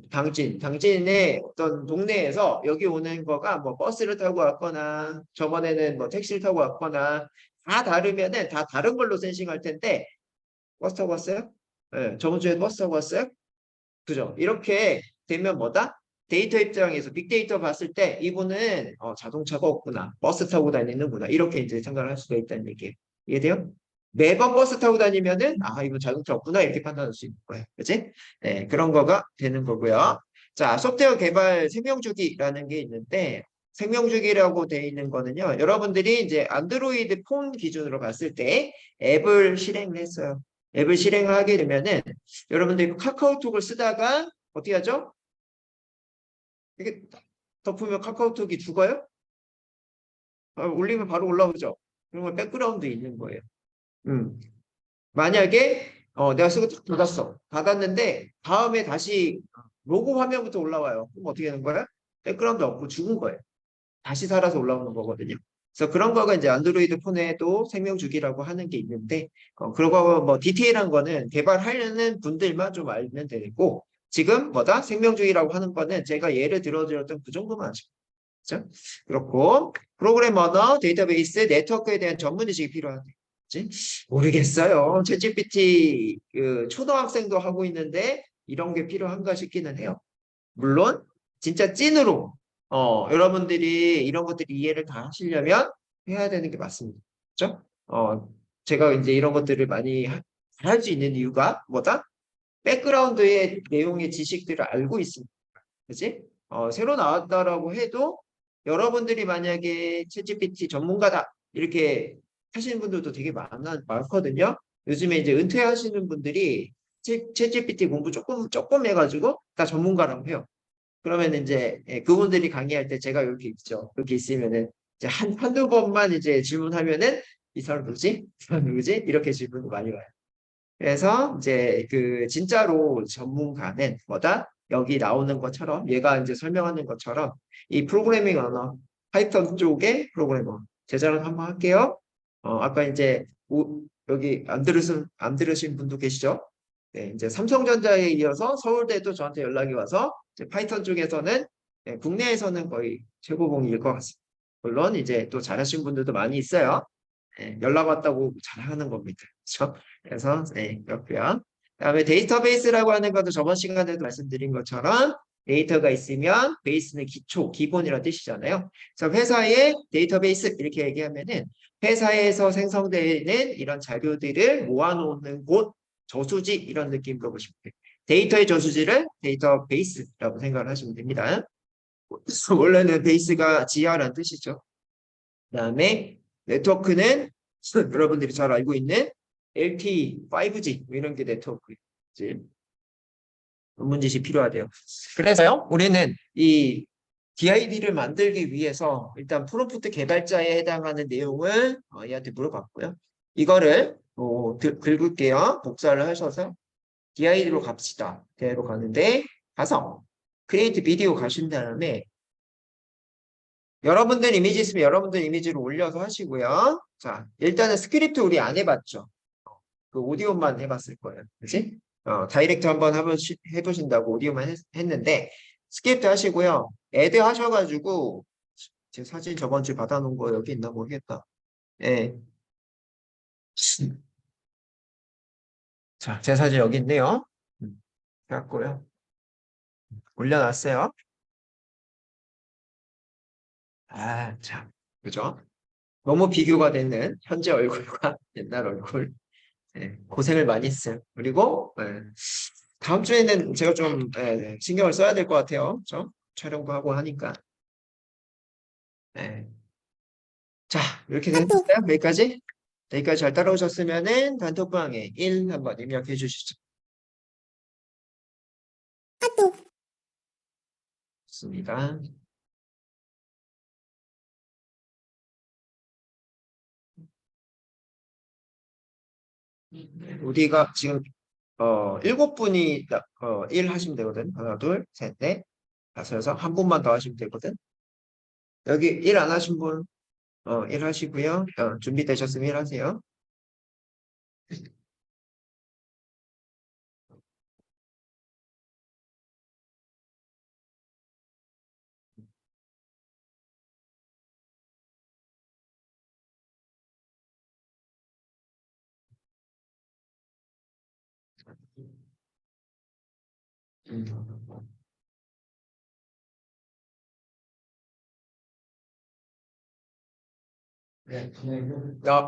A: 당진의 어떤 동네에서 여기 오는 거가 뭐 버스를 타고 왔거나 저번에는 뭐 택시를 타고 왔거나 다 다르면은 다 다른 걸로 센싱할 텐데 버스 타고 왔어요? 네, 저번 주에 버스 타고 왔어요? 그죠? 이렇게 되면 뭐다? 데이터 입장에서 빅데이터 봤을 때 이분은 자동차가 없구나. 버스 타고 다니는구나. 이렇게 이제 생각을 할 수가 있다는 얘기예요. 이해돼요? 매번 버스 타고 다니면은 이분 자동차 없구나. 이렇게 판단할 수 있는 거예요. 그치? 네, 그런 거가 되는 거고요. 자, 소프트웨어 개발 생명주기라는 게 있는데 생명주기라고 되어 있는 거는요. 여러분들이 이제 안드로이드 폰 기준으로 봤을 때 앱을 실행을 했어요. 앱을 실행하게 되면은 여러분들이 카카오톡을 쓰다가 어떻게 하죠? 이게 덮으면 카카오톡이 죽어요? 올리면 바로 올라오죠. 그러면 백그라운드 있는 거예요. 만약에 내가 쓰고 딱 닫았어. 닫았는데 다음에 다시 로고 화면부터 올라와요. 그럼 어떻게 되는 거야? 백그라운드 없고 죽은 거예요. 다시 살아서 올라오는 거거든요. 그래서 그런 거가 이제 안드로이드 폰에도 생명 주기라고 하는 게 있는데 그런 거 뭐 디테일한 거는 개발하려는 분들만 좀 알면 되고 지금 뭐다? 생명 주기라고 하는 거는 제가 예를 들어드렸던 그 정도만 하죠. 그렇죠? 그렇고 프로그램 언어, 데이터베이스, 네트워크에 대한 전문 지식이 필요하대. 모르겠어요. 챗GPT 초등학생도 하고 있는데 이런 게 필요한가 싶기는 해요. 물론 진짜 찐으로 여러분들이 이런 것들이 이해를 다 하시려면 해야 되는 게 맞습니다. 그렇죠? 제가 이제 이런 것들을 많이 할 수 있는 이유가 뭐다? 백그라운드의 내용의 지식들을 알고 있습니다. 그치? 새로 나왔다라고 해도 여러분들이 만약에 챗GPT 전문가다 이렇게 하시는 분들도 되게 많거든요. 요즘에 이제 은퇴하시는 분들이 챗GPT 공부 조금 해가지고 다 전문가라고 해요. 그러면 이제 그분들이 강의할 때 제가 이렇게 있죠. 이렇게 있으면은 이제 한두 번만 이제 질문하면은 이 사람 누구지? 이 사람 누구지? 이렇게 질문이 많이 와요. 그래서 이제 그 진짜로 전문가는 뭐다? 여기 나오는 것처럼 얘가 이제 설명하는 것처럼 이 프로그래밍 언어 파이썬 쪽의 프로그래머 제자랑 한번 할게요. 아까 이제 여기 안 들으신 분도 계시죠? 네, 이제 삼성전자에 이어서 서울대도 저한테 연락이 와서 이제 파이썬 쪽에서는 국내에서는 거의 최고봉일 것 같습니다. 물론 이제 또 잘하신 분들도 많이 있어요. 연락 왔다고 잘하는 겁니다. 그렇죠? 그래서 그렇고요. 그다음에 데이터베이스라고 하는 것도 저번 시간에도 말씀드린 것처럼 데이터가 있으면 베이스는 기초, 기본이라는 뜻이잖아요. 그래서 회사의 데이터베이스 이렇게 얘기하면은 회사에서 생성되는 이런 자료들을 모아놓는 곳, 저수지 이런 느낌으로 보시면 돼요. 데이터의 저수지를 데이터베이스라고 생각을 하시면 됩니다. 원래는 베이스가 지하라는 뜻이죠. 그다음에 네트워크는 여러분들이 잘 알고 있는 LTE, 5G 이런 게 네트워크지. 전문 지식이 필요하대요. 그래서요, 우리는 이 DID를 만들기 위해서 일단 프롬프트 개발자에 해당하는 내용을 얘한테 물어봤고요. 이거를 긁을게요. 복사를 하셔서 DID로 갑시다. DID로 가는데 가서 크리에이트 비디오 가신 다음에 여러분들 이미지 있으면 여러분들 이미지를 올려서 하시고요. 자, 일단은 스크립트 우리 안 해봤죠. 그 오디오만 해봤을 거예요. 그치? 다이렉트 한번 해보신다고 오디오만 했는데 스크립트 하시고요. 애드 하셔가지고 제 사진 저번 주에 받아놓은 거 여기 있나 모르겠다. 예. 자, 제 사진 여기 있네요. 해갖고요. 올려놨어요. 참, 그죠? 너무 비교가 되는 현재 얼굴과 옛날 얼굴. 고생을 많이 했어요. 그리고 다음 주에는 제가 좀 신경을 써야 될 것 같아요. 그렇죠? 촬영도 하고 하니까. 자, 이렇게 됐나요? 여기까지? 여기까지 잘 따라오셨으면은 단톡방에 1 한번 입력해 주시죠. 좋습니다. 우리가 지금 7분이 1 하시면 되거든. 하나, 둘, 셋, 넷, 다섯, 여섯. 한 분만 더 하시면 되거든. 여기 1 안 하신 분 1 하시고요. 준비되셨으면 1 하세요.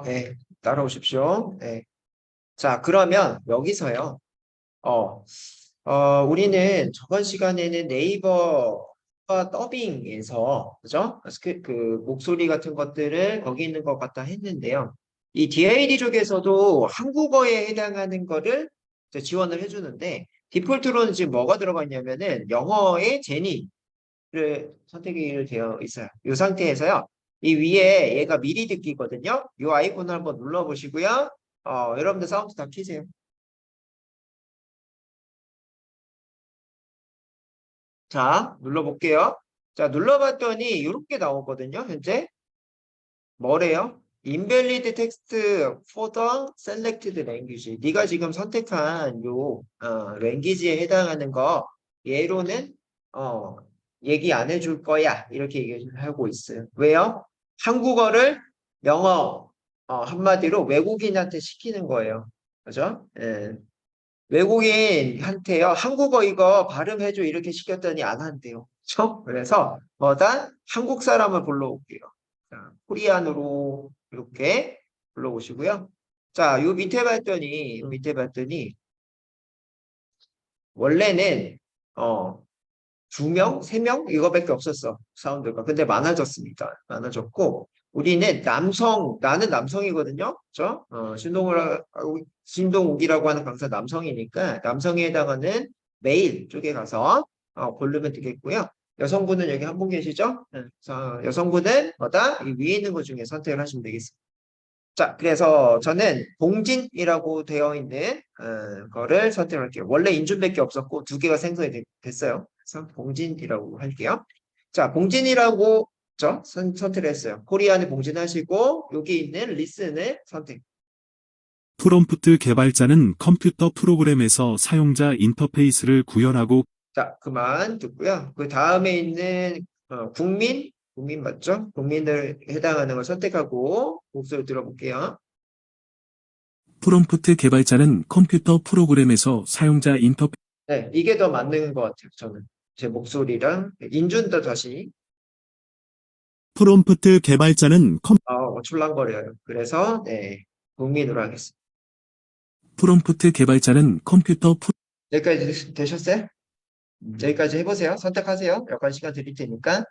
A: 네, 따라오십시오. 네. 자, 그러면 여기서요. 우리는 저번 시간에는 네이버가 더빙에서, 그죠? 그 목소리 같은 것들을 거기 있는 것 같다 했는데요. 이 DID 쪽에서도 한국어에 해당하는 거를 지원을 해주는데, 디폴트로는 지금 뭐가 들어가 있냐면은 영어의 제니, 선택이 되어 있어요. 이 상태에서요. 이 위에 얘가 미리 듣기거든요. 이 아이콘을 한번 눌러보시고요. 여러분들 사운드 다 켜세요. 자, 눌러볼게요. 자, 눌러봤더니 이렇게 나오거든요. 현재 뭐래요? Invalid text for the selected language. 네가 지금 선택한 요 language에 해당하는 거 얘로는 얘기 안 해줄 거야. 이렇게 얘기하고 있어요. 왜요? 한국어를 영어 한마디로 외국인한테 시키는 거예요. 그죠? 예. 외국인한테요. 한국어 이거 발음해줘 이렇게 시켰더니 안 한대요. 그렇죠? 그래서 뭐다 한국 사람을 불러올게요. 자, 코리안으로 이렇게 불러오시고요. 자, 요 밑에 봤더니 원래는 2명, 3명 이거밖에 없었어. 사운드가. 근데 많아졌습니다. 많아졌고 우리는 나는 남성이거든요. 그렇죠? 신동욱이라고 하는 강사 남성이니까 남성에 해당하는 메일 쪽에 가서 고르면 되겠고요. 여성분은 여기 한 분 계시죠? 그래서 여성분은 뭐다? 이 위에 있는 것 중에 선택을 하시면 되겠습니다. 자, 그래서 저는 봉진이라고 되어 있는 거를 선택할게요. 원래 인준밖에 없었고 2개가 생성이 됐어요. 그래서 봉진이라고 할게요. 자, 봉진이라고 선택을 했어요. 코리안을 봉진하시고 여기 있는 리슨을 선택.
H: 프롬프트 개발자는 컴퓨터 프로그램에서 사용자 인터페이스를 구현하고
A: 자, 그만 듣고요. 그 다음에 있는 국민 맞죠? 국민을 해당하는 걸 선택하고 목소리 들어볼게요.
H: 프롬프트 개발자는 컴퓨터 프로그램에서 사용자 인터페이스
A: 네, 이게 더 맞는 것 같아요. 저는 제 목소리랑 인준도 다시
H: 프롬프트 개발자는
A: 출랑거려요. 그래서 네, 국민으로 하겠습니다.
H: 프롬프트 개발자는 컴퓨터
A: 여기까지 되셨어요? 여기까지 해보세요. 선택하세요. 약간 시간 드릴 테니까.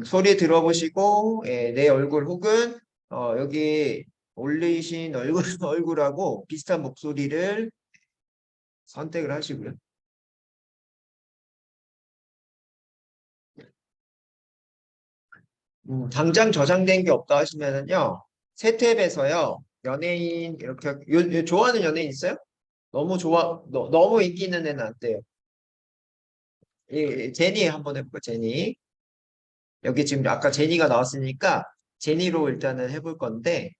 A: 소리 들어보시고 내 얼굴 혹은 여기 올리신 얼굴하고 비슷한 목소리를 선택을 하시고요. 당장 저장된 게 없다 하시면은요. 새 탭에서요. 연예인 이렇게 좋아하는 연예인 있어요? 너무 인기 있는 애는 안 돼요. 제니 한번 해볼까? 제니. 여기 지금 아까 제니가 나왔으니까 제니로 일단은 해볼 건데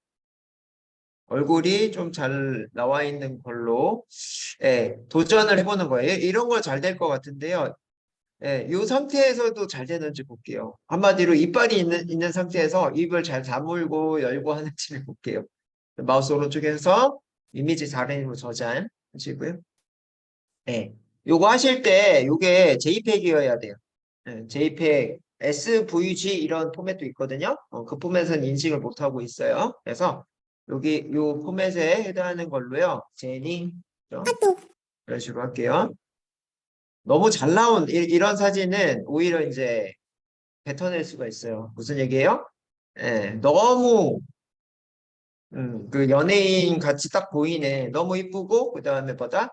A: 얼굴이 좀 잘 나와 있는 걸로 도전을 해보는 거예요. 이런 거 잘 될 것 같은데요. 이 상태에서도 잘 되는지 볼게요. 한마디로 이빨이 있는 상태에서 입을 잘 다물고 열고 하는지를 볼게요. 마우스 오른쪽에서 이미지 자르는 저장 하시고요. 요거 하실 때 요게 JPEG이어야 돼요. JPEG, SVG 이런 포맷도 있거든요. 그 포맷은 인식을 못하고 있어요. 그래서 여기 요 포맷에 해당하는 걸로요. 제니 이런 식으로 할게요. 너무 잘 나온 이런 사진은 오히려 이제 뱉어낼 수가 있어요. 무슨 얘기예요? 너무 그 연예인 같이 딱 보이네. 너무 이쁘고 그 다음에 뭐다?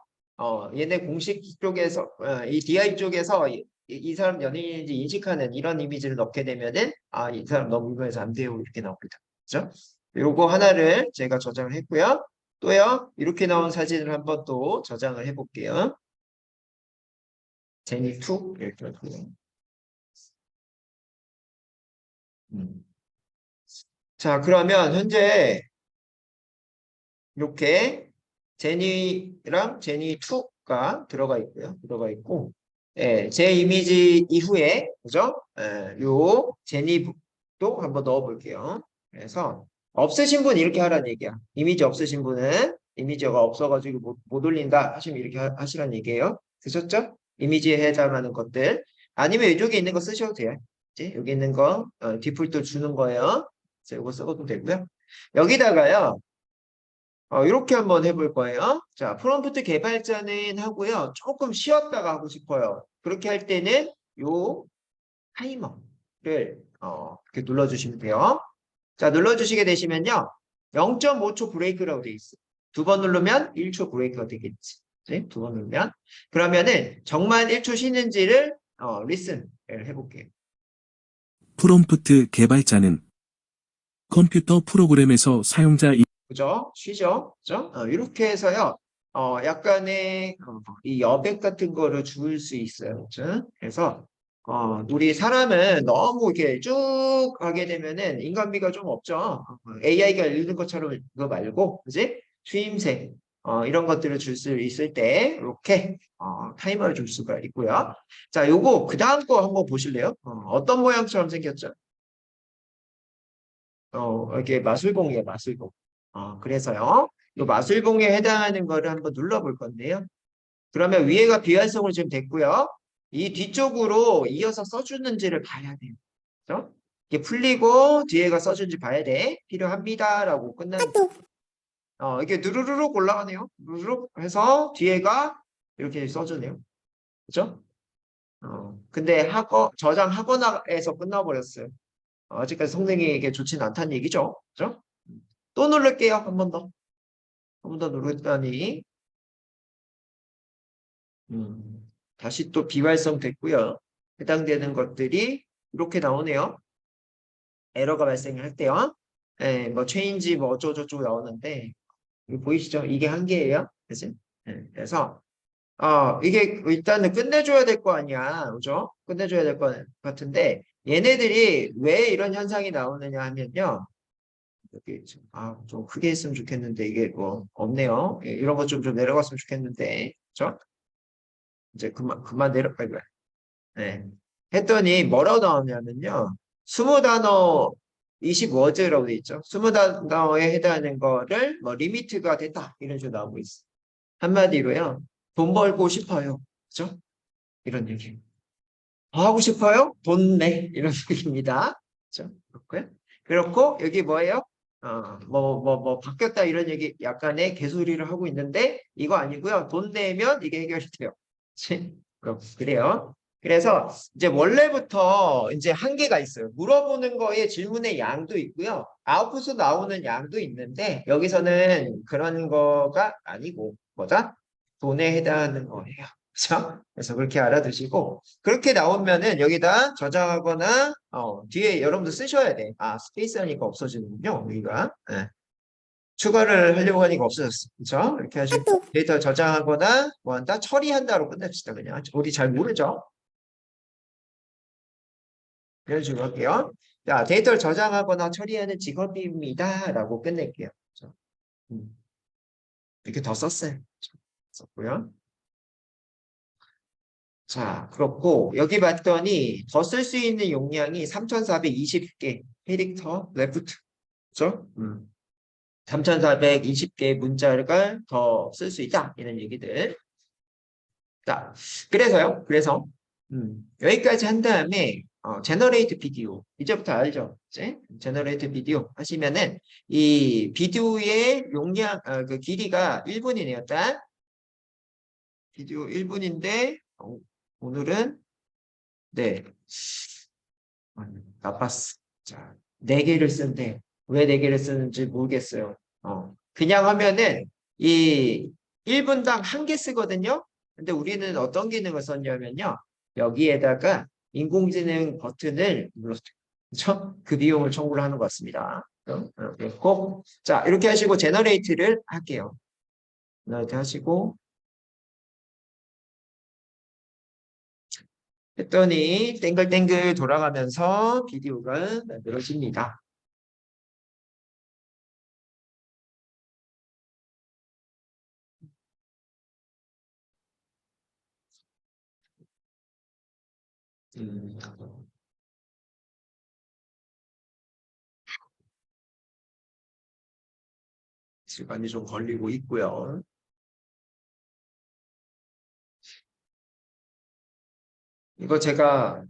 A: 얘네 공식 쪽에서 이 DI 쪽에서 이 사람 연예인인지 인식하는 이런 이미지를 넣게 되면은 이 사람 너무 이거에서 안 돼요 이렇게 나옵니다. 그죠? 요거 하나를 제가 저장을 했고요. 또요 이렇게 나온 사진을 한번 또 저장을 해볼게요. 제니2 이렇게 할게요. 자 그러면 현재 이렇게 제니랑 제니2가 들어가 있고요. 들어가 있고 제 이미지 이후에 그죠? 요 제니도 한번 넣어 볼게요. 그래서 없으신 분 이렇게 하라는 얘기야. 이미지 없으신 분은 이미지가 없어가지고 못 올린다 하시면 이렇게 하시라는 얘기예요. 드셨죠? 이미지에 해당하는 것들 아니면 이쪽에 있는 거 쓰셔도 돼요. 이제 여기 있는 거 디폴트 주는 거예요. 그래서 이거 써도 되고요. 여기다가요. 이렇게 한번 해볼 거예요. 자, 프롬프트 개발자는 하고요. 조금 쉬었다가 하고 싶어요. 그렇게 할 때는 요 타이머를 이렇게 눌러주시면 돼요. 자, 눌러주시게 되시면요. 0.5초 브레이크라고 돼 있어요. 2번 누르면 1초 브레이크가 되겠지. 네? 2번 누르면. 그러면은 정말 1초 쉬는지를 listen을 해볼게요.
H: 프롬프트 개발자는 컴퓨터 프로그램에서 사용자
A: 그죠? 쉬죠? 그죠? 이렇게 해서요. 약간의 이 여백 같은 거를 줄 수 있어요. 그죠? 그래서 우리 사람은 너무 이렇게 쭉 가게 되면은 인간미가 좀 없죠. AI가 읽는 것처럼 그거 말고, 그지? 추임새 이런 것들을 줄 수 있을 때 이렇게 타이머를 줄 수가 있고요. 자, 요거 그 다음 거 한번 보실래요? 어떤 모양처럼 생겼죠? 이게 마술봉이에요, 마술봉. 그래서요, 이 마술봉에 해당하는 거를 한번 눌러볼 건데요. 그러면 위에가 비활성으로 지금 됐고요. 이 뒤쪽으로 이어서 써주는지를 봐야 돼요. 그죠? 이게 풀리고 뒤에가 써준지 봐야 돼. 필요합니다라고 끝나는. 이게 누르르륵 올라가네요. 누르륵 해서 뒤에가 이렇게 써주네요. 그죠? 근데 저장하거나에서 끝나버렸어요. 아직까지 성능이 좋진 않다는 얘기죠. 그죠? 또 누를게요. 한 번 더. 한 번 더 누르더니 다시 또 비활성 됐고요. 해당되는 것들이 이렇게 나오네요. 에러가 발생할 때요. 예, 뭐 change 뭐 어쩌고저쩌고 나오는데 이거 보이시죠? 이게 한계예요. 그치? 예, 그래서 이게 일단은 끝내줘야 될 거 아니야. 그죠? 끝내줘야 될 것 같은데 얘네들이 왜 이런 현상이 나오느냐 하면요. 여기 좀 크게 했으면 좋겠는데 이게 뭐 없네요. 예, 이런 것 좀 내려갔으면 좋겠는데, 그렇죠? 이제 그만 내려가고요. 네. 했더니 뭐라고 나오냐면요. 20단어 20워즈라고 돼 있죠. 20단어에 해당하는 거를 뭐 리미트가 됐다 이런 식으로 나오고 있어. 한마디로요. 돈 벌고 싶어요. 그렇죠? 이런 얘기. 더 하고 싶어요? 돈 내. 이런 얘기입니다. 그렇죠? 그렇고요. 그렇고 여기 뭐예요? 바뀌었다 이런 얘기 약간의 개소리를 하고 있는데 이거 아니고요. 돈 내면 이게 해결이 돼요. 그래요. 그래서 이제 원래부터 이제 한계가 있어요. 물어보는 거에 질문의 양도 있고요. 아웃풋으로 나오는 양도 있는데 여기서는 그런 거가 아니고 뭐다? 돈에 해당하는 거예요. 그렇죠? 그래서 그렇게 알아두시고 그렇게 나오면은 여기다 저장하거나 뒤에 여러분들 쓰셔야 돼. 스페이스 하니까 없어지는군요. 여기가. 네. 추가를 하려고 하니까 없어졌어. 그렇죠? 이렇게 하시고 데이터 저장하거나 뭐 한다? 처리한다로 끝냅시다. 그냥. 우리 잘 모르죠? 이런 식으로 할게요. 자, 데이터를 저장하거나 처리하는 직업입니다. 라고 끝낼게요. 그렇죠? 이렇게 더 썼어요. 그렇죠? 썼고요. 자, 그렇고 여기 봤더니 더 쓸 수 있는 용량이 3420개 캐릭터 레프트. 그렇죠? 3420개 문자를 더 쓸 수 있다. 이런 얘기들. 자, 그래서 여기까지 한 다음에 제너레이트 비디오 이제부터 알죠? 이제 제너레이트 비디오 하시면은 이 비디오의 용량 그 길이가 1분이네요. 딱 비디오 1분인데 오늘은 네 나빴어. 자, 4개를 쓴대. 왜 4개를 쓰는지 모르겠어요. 그냥 하면은 이 1분당 1개 쓰거든요. 근데 우리는 어떤 기능을 썼냐면요. 여기에다가 인공지능 버튼을 눌렀죠. 그렇죠? 그 비용을 청구를 하는 것 같습니다. 그렇고 자, 이렇게 하시고 제너레이트를 할게요. 제너레이트 하시고 했더니 땡글땡글 돌아가면서 비디오가 만들어집니다. 시간이 좀 걸리고 있고요. 이거 제가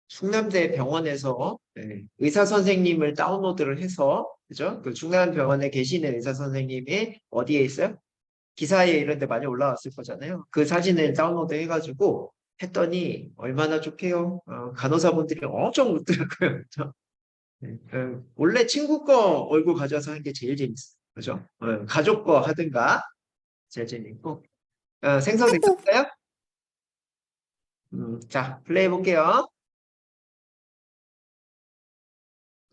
A: 충남대 병원에서 의사 선생님을 다운로드를 해서 그죠? 그 충남병원에 계시는 의사 선생님이 어디에 있어요? 기사에 이런 데 많이 올라왔을 거잖아요. 그 사진을 다운로드 해가지고 했더니 얼마나 좋게요. 간호사분들이 엄청 웃더라고요. 그죠? 원래 친구 거 얼굴 가져와서 하는 게 제일 재밌어요. 그죠? 가족 거 하든가 제일 재밌고 생성됐을까요? 자, 플레이 해볼게요.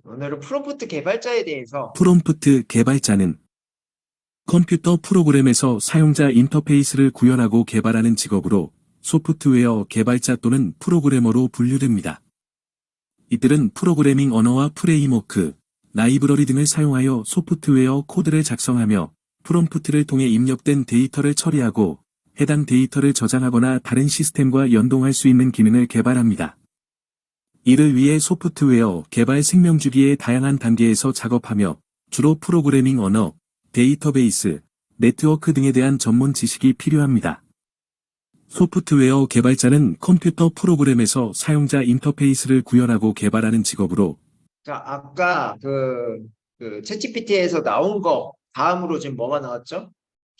A: 오늘은 프롬프트 개발자에 대해서
H: 프롬프트 개발자는 컴퓨터 프로그램에서 사용자 인터페이스를 구현하고 개발하는 직업으로 소프트웨어 개발자 또는 프로그래머로 분류됩니다. 이들은 프로그래밍 언어와 프레임워크, 라이브러리 등을 사용하여 소프트웨어 코드를 작성하며 프롬프트를 통해 입력된 데이터를 처리하고 해당 데이터를 저장하거나 다른 시스템과 연동할 수 있는 기능을 개발합니다. 이를 위해 소프트웨어 개발 생명주기의 다양한 단계에서 작업하며 주로 프로그래밍 언어, 데이터베이스, 네트워크 등에 대한 전문 지식이 필요합니다. 소프트웨어 개발자는 컴퓨터 프로그램에서 사용자 인터페이스를 구현하고 개발하는 직업으로
A: 자, 아까 그 챗GPT에서 나온 거 다음으로 지금 뭐가 나왔죠?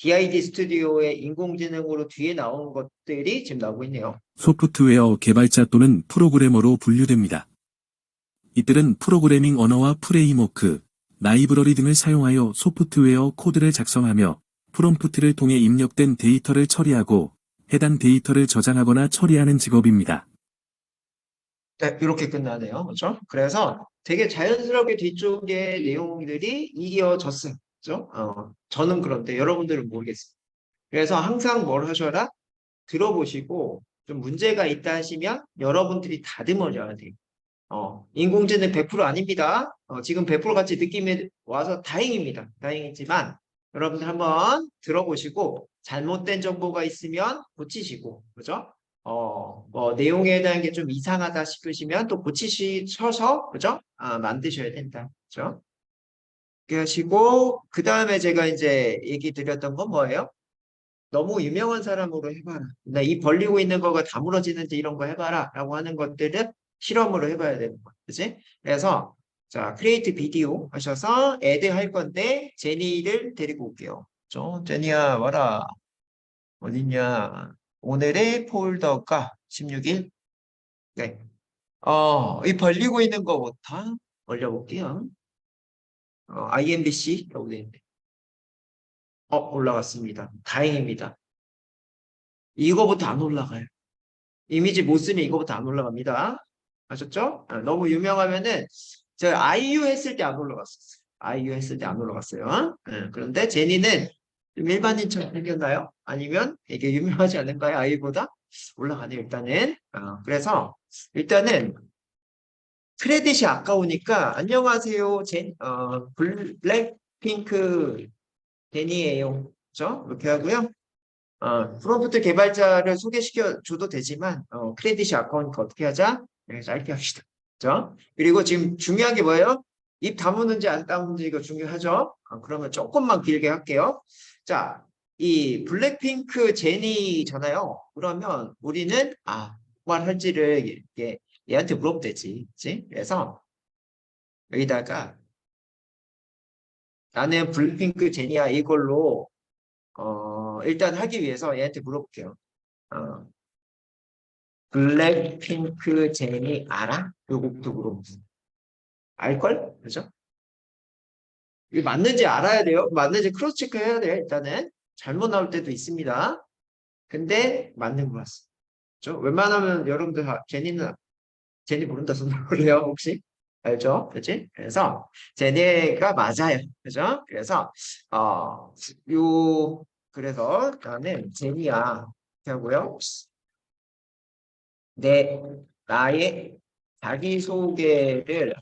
A: DID 스튜디오의 인공지능으로 뒤에 나온 것들이 지금 나오고 있네요.
H: 소프트웨어 개발자 또는 프로그래머로 분류됩니다. 이들은 프로그래밍 언어와 프레임워크, 라이브러리 등을 사용하여 소프트웨어 코드를 작성하며 프롬프트를 통해 입력된 데이터를 처리하고 해당 데이터를 저장하거나 처리하는 직업입니다.
A: 네, 이렇게 끝나네요. 그렇죠? 그래서 되게 자연스럽게 뒤쪽에 내용들이 이어졌어요. 그렇죠? 저는 그런데 여러분들은 모르겠어요. 그래서 항상 뭘 하셔라? 들어보시고 좀 문제가 있다 하시면 여러분들이 다듬어줘야 돼요. 인공지능 100% 아닙니다. 지금 100% 같이 느낌이 와서 다행입니다. 다행이지만 여러분들 한번 들어보시고 잘못된 정보가 있으면 고치시고, 그죠? 뭐 내용에 대한 게 좀 이상하다 싶으시면 또 고치셔서, 그죠? 만드셔야 된다. 그죠? 그렇게 하시고, 그 다음에 제가 이제 얘기 드렸던 건 뭐예요? 너무 유명한 사람으로 해봐라. 나 이 벌리고 있는 거가 다물어지는지 이런 거 해봐라. 라고 하는 것들을 실험으로 해봐야 되는 거야. 그치? 그래서, 자, 크리에이트 비디오 하셔서 애드 할 건데, 제니를 데리고 올게요. 제니야, 와라. 어딨냐. 오늘의 폴더가 16일. 네. 이 벌리고 있는 거부터 올려볼게요. IMBC라고 되어 있는데. 올라갔습니다. 다행입니다. 이거부터 안 올라가요. 이미지 못 쓰면 이거부터 안 올라갑니다. 아셨죠? 너무 유명하면은 제가 아이유 했을 때 안 올라갔었어요. 아이유 했을 때 안 올라갔어요. 그런데 제니는 좀 일반인처럼 생겼나요? 아니면 이게 유명하지 않은가요? 아이유보다? 올라가네요, 일단은. 그래서 일단은 크레딧이 아까우니까 안녕하세요, 블랙핑크 제니예요. 그죠? 이렇게 하고요. 프롬프트 개발자를 소개시켜 줘도 되지만, 크레딧이 아까우니까 어떻게 하자? 네, 짧게 합시다. 그죠? 그리고 지금 중요한 게 뭐예요? 입 다무는지 안 다무는지가 중요하죠? 그러면 조금만 길게 할게요. 자, 이 블랙핑크 제니잖아요. 그러면 우리는, 뭘 할지를 이렇게 얘한테 물어보면 되지. 그치? 그래서 여기다가 나는 블랙핑크 제니야 이걸로 일단 하기 위해서 얘한테 물어볼게요. 블랙핑크 제니 알아? 요것도 물어보세요. 알걸? 그죠? 이게 맞는지 알아야 돼요. 맞는지 크로스 체크 해야 돼요. 일단은 잘못 나올 때도 있습니다. 근데 맞는 거 같습니다. 그죠? 웬만하면 여러분들 제니 모른다 손 들어볼래요? 혹시? 알죠? 그치? 그래서 제니가 맞아요. 그죠? 그래서 그래서 나는 제니야. 이렇게 하고요. 나의 자기소개를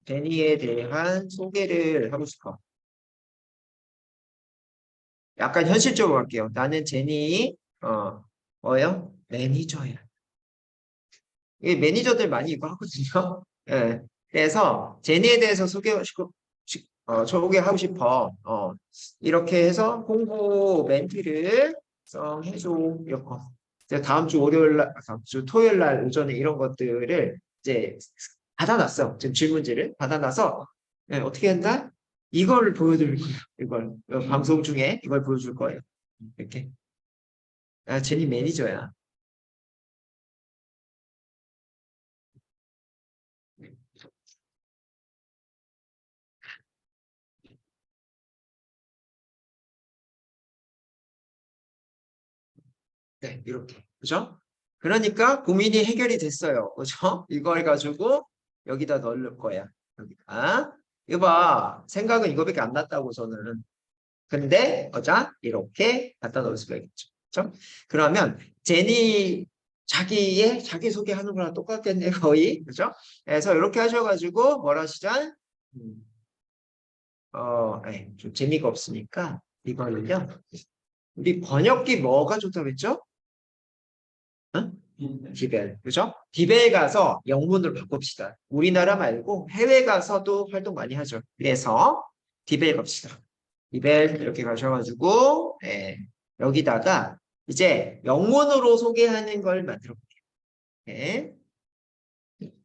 A: 제니에 대한 소개를 하고 싶어. 약간 현실적으로 할게요. 나는 제니 뭐요? 매니저야. 이게 매니저들 많이 이거 하거든요. 예. 그래서 제니에 대해서 소개하고 싶어. 이렇게 해서 홍보 멘트를 해줘. 이렇게. 이제 다음 주 다음 주 토요일 날 오전에 이런 것들을 이제 받아놨어. 지금 질문지를 받아놔서 어떻게 한다? 이걸 보여드릴 거예요. 이걸 방송 중에 이걸 보여줄 거예요. 이렇게. 제니 매니저야. 네, 이렇게. 그죠? 그러니까 고민이 해결이 됐어요. 그죠? 이걸 가지고 여기다 넣을 거야. 여기다. 이거 봐. 생각은 이거밖에 안 났다고 저는. 근데 자 이렇게 갖다 넣을 수가 있겠죠. 그죠? 그러면 제니 자기 소개하는 거랑 똑같겠네 거의. 그죠? 그래서 이렇게 하셔가지고 뭐라 하시죠? 좀 재미가 없으니까 이거는요. 우리 번역기 뭐가 좋다고 했죠? 응? 디벨, 그죠? 디벨 가서 영문으로 바꿉시다. 우리나라 말고 해외 가서도 활동 많이 하죠. 그래서 디벨 갑시다. 디벨 이렇게 가셔가지고 여기다가 이제 영문으로 소개하는 걸 만들어 볼게요. 네.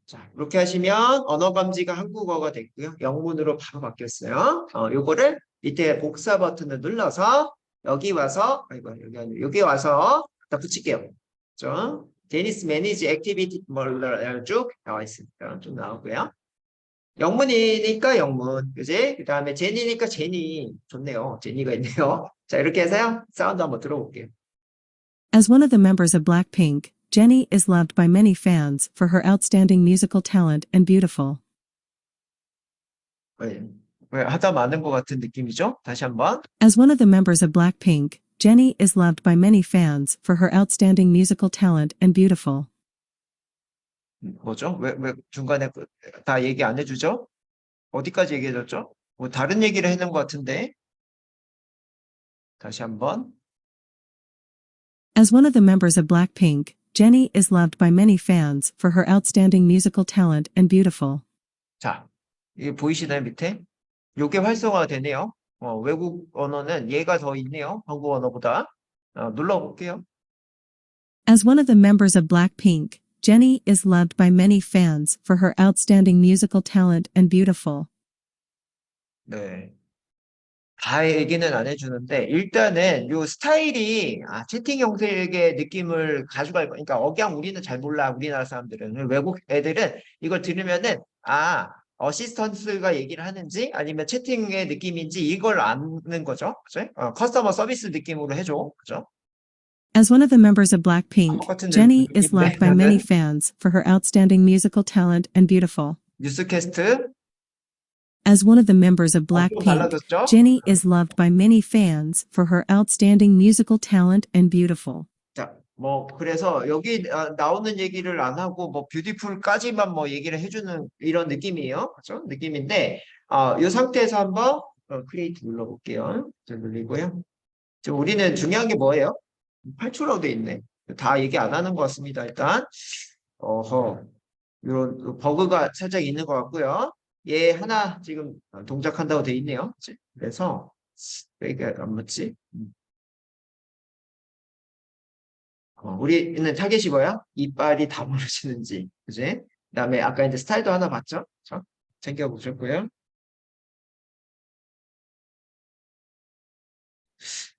A: 자, 이렇게 하시면 언어 감지가 한국어가 됐고요. 영문으로 바로 바뀌었어요. 요거를 밑에 복사 버튼을 눌러서 여기 와서 여기 와서 갖다 붙일게요. 그죠? 데니스 매니지 액티비티 쭉 나와 있으니까 좀 나오고요. 영문이니까 영문, 그지? 그 다음에 제니니까 제니. 좋네요. 제니가 있네요. 자, 이렇게 해서요. 사운드 한번 들어볼게요.
I: As one of the members of Blackpink, Jennie is loved by many fans for her outstanding musical talent and beautiful.
A: 왜 하다 많은 것 같은 느낌이죠? 다시 한번.
I: As one of the members of Blackpink, Jennie is loved by many fans for her outstanding musical talent and beautiful.
A: 뭐죠? 왜 중간에 다 얘기 안 해주죠? 어디까지 얘기해줬죠? 뭐 다른 얘기를 했는 것 같은데. 다시 한번.
I: As one of the members of Blackpink, Jennie is loved by many fans for her outstanding musical talent and beautiful.
A: 자, 이게 보이시나요, 밑에? 요게 활성화가 되네요. 외국 언어는 얘가 더 있네요. 한국 언어보다. 눌러볼게요.
I: As one of the members of Blackpink, Jennie is loved by many fans for her outstanding musical talent and beautiful.
A: 네. 다 얘기는 안 해주는데 일단은 요 스타일이 채팅 형식의 느낌을 가져갈 거. 그러니까 억양 우리는 잘 몰라. 우리나라 사람들은. 외국 애들은 이걸 들으면은 어시스턴트가 얘기를 하는지 아니면 채팅의 느낌인지 이걸 아는 거죠. 그죠? 커스터머 서비스 느낌으로 해줘. 그죠?
I: As one of the members of Blackpink,
A: 똑같은
I: Jennie is
A: 느낌인데,
I: loved by many fans for her outstanding musical talent and beautiful.
A: 뉴스캐스트
I: As one of the members of
A: 좀
I: Blackpink,
A: 달라졌죠?
I: Jennie is loved by many fans for her outstanding musical talent and beautiful.
A: 자, 그래서 여기 나오는 얘기를 안 하고 뷰티풀까지만 얘기를 해주는 이런 느낌이에요. 그죠? 느낌인데 이 상태에서 한번 크리에이트 눌러볼게요. 눌리고요. 지금 우리는 중요한 게 뭐예요? 8초라고 돼 있네. 다 얘기 안 하는 것 같습니다. 일단 이런 버그가 살짝 있는 것 같고요. 얘 하나 지금 동작한다고 돼 있네요. 그래서 왜 이게 안 맞지? 우리는 타겟이 뭐야? 이빨이 다 무너지는지, 그지? 그다음에 아까 이제 스타일도 하나 봤죠? 그렇죠? 챙겨보셨고요.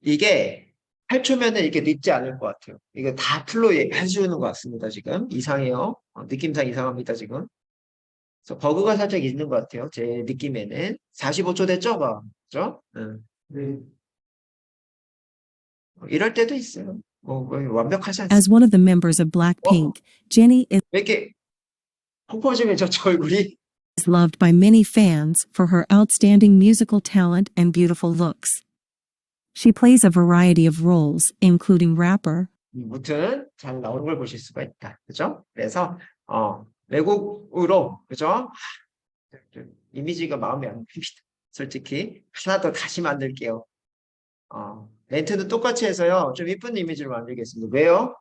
A: 이게 8초면은 이렇게 늦지 않을 것 같아요. 이거 다 풀로 해주는 것 같습니다. 지금 이상해요. 느낌상 이상합니다. 지금. 그래서 버그가 살짝 있는 것 같아요. 제 느낌에는 45초 됐죠, 그죠?
E: 네.
A: 이럴 때도 있어요. 완벽하지 않습니다.
I: As one of the members of Blackpink, Jennie
A: 왜 이렇게 펑퍼짐해졌죠, 얼굴이?
I: is loved by many fans for her outstanding musical talent and beautiful looks. She plays a variety of roles, including rapper,
A: 무튼 잘 나오는 걸 보실 수가 있다. 그죠? 그래서 외국으로 그죠? 이미지가 마음에 안 듭니다. 솔직히 하나 더 다시 만들게요. 멘트는 똑같이 해서요. 좀 이쁜 이미지를 만들겠습니다. 왜요?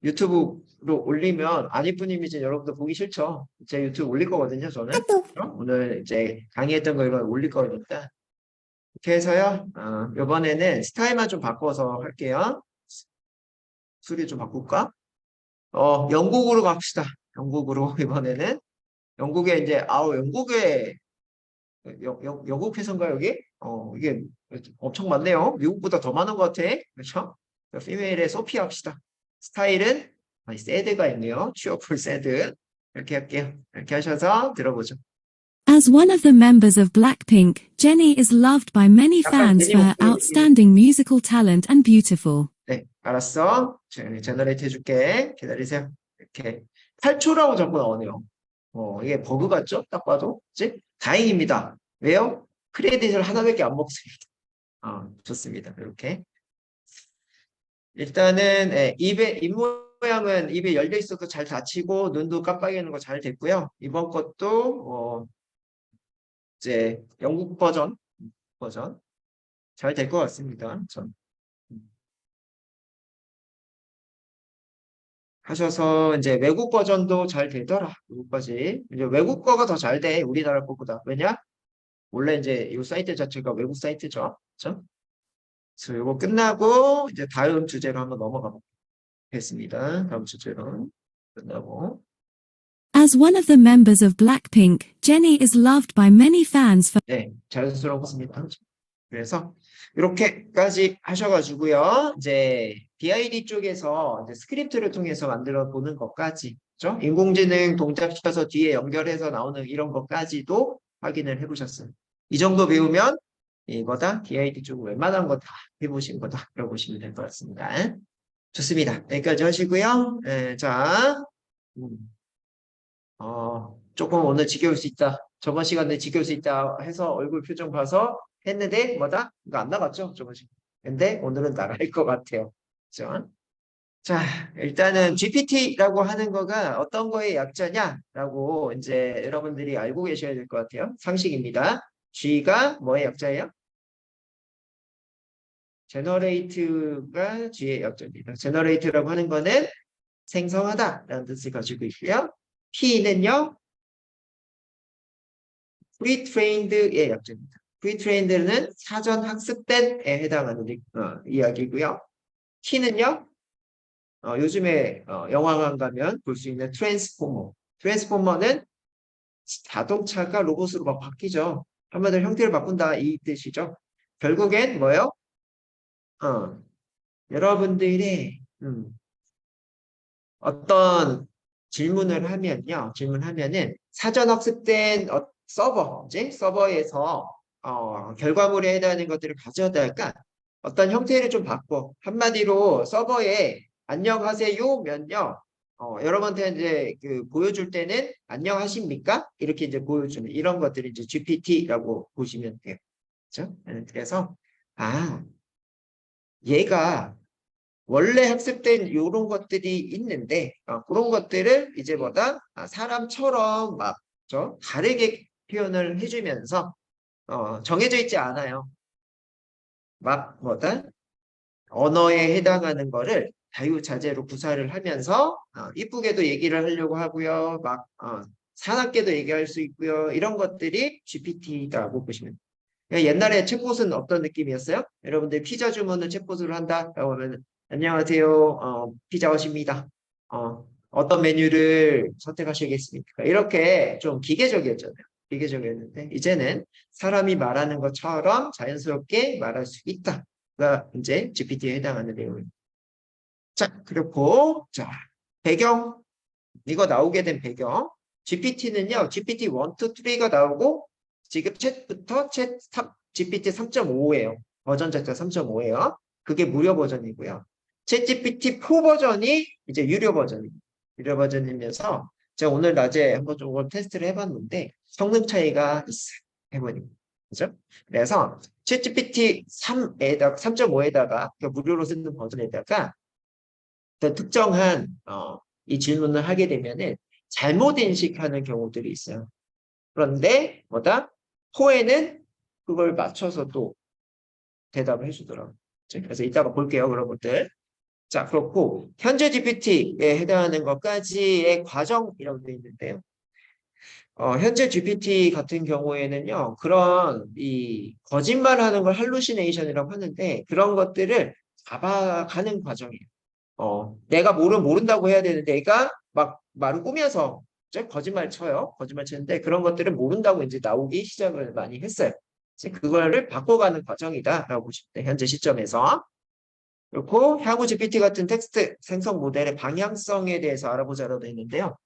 A: 유튜브로 올리면 안 이쁜 이미지는 여러분들 보기 싫죠? 제 유튜브 올릴 거거든요, 저는. 오늘 이제 강의했던 거 이거 올릴 거니까. 이렇게 해서요. 이번에는 스타일만 좀 바꿔서 할게요. 소리 좀 바꿀까? 영국으로 갑시다. 영국으로 이번에는. 영국에 이제 영국에 영국 회사인가 여기? 이게 엄청 많네요. 미국보다 더 많은 것 같아. 그렇죠? 피메일의 소피 합시다. 스타일은 새드가 있네요. 취어풀 새드. 이렇게 할게요. 이렇게 하셔서 들어보죠.
J: As one of the members of Blackpink, Jennie is loved by many fans for her outstanding musical talent and beautiful.
A: 네, 알았어? 제너레이트 해줄게. 기다리세요. 이렇게 8초라고 자꾸 나오네요. 이게 버그 같죠? 딱 봐도. 그치? 다행입니다. 왜요? 크레딧을 하나밖에 안 먹습니다. 좋습니다. 이렇게. 일단은 입 모양은 입이 열려 있어서 잘 닫히고 눈도 깜빡이는 거 잘 됐고요. 이번 것도 이제 영국 버전 잘 될 것 같습니다. 전. 하셔서 이제 외국 버전도 잘 되더라. 외국까지. 이제 외국 거가 더 잘 돼. 우리나라 거보다. 왜냐? 원래 이제 이 사이트 자체가 외국 사이트죠. 그렇죠? 그래서 이거 끝나고 이제 다음 주제로 한번 넘어가 보겠습니다. 다음 주제로 끝나고.
J: As one of the members of Blackpink, Jennie is loved by many fans for
A: 네, 자연스럽습니다. 그래서 이렇게까지 하셔가지고요. 이제 BID 쪽에서 이제 스크립트를 통해서 만들어 보는 것까지, 그죠? 인공지능 동작시켜서 뒤에 연결해서 나오는 이런 것까지도 확인을 해보셨어요. 이 정도 배우면 이거다 BID 쪽 웬만한 거 다 해보신 거다. 라고 보시면 될 것 같습니다. 좋습니다. 여기까지 하시고요. 자, 조금 오늘 지겨울 수 있다. 저번 시간에 지겨울 수 있다 해서 얼굴 표정 봐서 했는데 뭐다? 이거 안 나갔죠? 저번 시간. 근데 오늘은 나갈 것 같아요. 그죠? 자, 일단은 GPT라고 하는 거가 어떤 거의 약자냐라고 이제 여러분들이 알고 계셔야 될 것 같아요. 상식입니다. G가 뭐의 약자예요? generate가 G의 약자입니다. generate라고 하는 거는 생성하다라는 뜻을 가지고 있고요. P는요, pre-trained의 약자입니다. pre-trained는 사전 학습된에 해당하는 이야기고요. T는요, 요즘에 영화관 가면 볼 수 있는 트랜스포머. 트랜스포머는 자동차가 로봇으로 막 바뀌죠. 한마디로 형태를 바꾼다 이 뜻이죠. 결국엔 뭐예요? 여러분들이 어떤 질문을 하면요. 질문하면은 사전 학습된 서버에서 결과물에 해당하는 것들을 가져다가 어떤 형태를 좀 바꿔. 한마디로 서버에 안녕하세요면요. 여러분한테 이제 보여줄 때는 안녕하십니까? 이렇게 이제 보여주는 이런 것들이 이제 GPT라고 보시면 돼요. 그렇죠? 그래서 얘가 원래 학습된 이런 것들이 있는데 그런 것들을 이제 사람처럼 막 다르게 표현을 해주면서 정해져 있지 않아요. 막 언어에 해당하는 거를 자유자재로 구사를 하면서 이쁘게도 얘기를 하려고 하고요. 막 사납게도 얘기할 수 있고요. 이런 것들이 GPT라고 보시면 돼요. 옛날에 챗봇은 어떤 느낌이었어요? 여러분들 피자 주문을 챗봇으로 한다라고 하면 안녕하세요. 피자 왔습니다. 어떤 메뉴를 선택하시겠습니까? 이렇게 좀 기계적이었잖아요. 기계적이었는데 이제는 사람이 말하는 것처럼 자연스럽게 말할 수 있다가 이제 GPT에 해당하는 내용입니다. 자, 그렇고 자 배경 이거 나오게 된 배경 GPT는요. GPT 1, 2, 3가 나오고 지금 챗부터 GPT 3.5예요. 버전 자체가 3.5예요. 그게 무료 버전이고요. 챗 GPT 4 버전이 이제 유료 버전입니다. 유료 버전이면서 제가 오늘 낮에 한번 좀 테스트를 해봤는데 성능 차이가 있어요. 해보니까. 그죠? 그래서 챗 GPT 3.5에다가 무료로 쓰는 버전에다가 특정한 이 질문을 하게 되면은 잘못 인식하는 경우들이 있어요. 그런데 4에는 그걸 맞춰서 또 대답을 해주더라고요. 그래서 이따가 볼게요. 그런 것들. 자, 그렇고 현재 GPT에 해당하는 것까지의 과정이라고 되어 있는데요. 현재 GPT 같은 경우에는요. 그런 이 거짓말하는 걸 할루시네이션이라고 하는데 그런 것들을 잡아가는 과정이에요. 내가 모른다고 해야 되는데 얘가 막 말을 꾸며서 거짓말 쳐요. 거짓말 치는데 그런 것들은 모른다고 이제 나오기 시작을 많이 했어요. 그거를 바꿔가는 과정이다라고 보시면 돼요. 현재 시점에서. 그리고 향후 GPT 같은 텍스트 생성 모델의 방향성에 대해서 알아보자라고 되어 있는데요.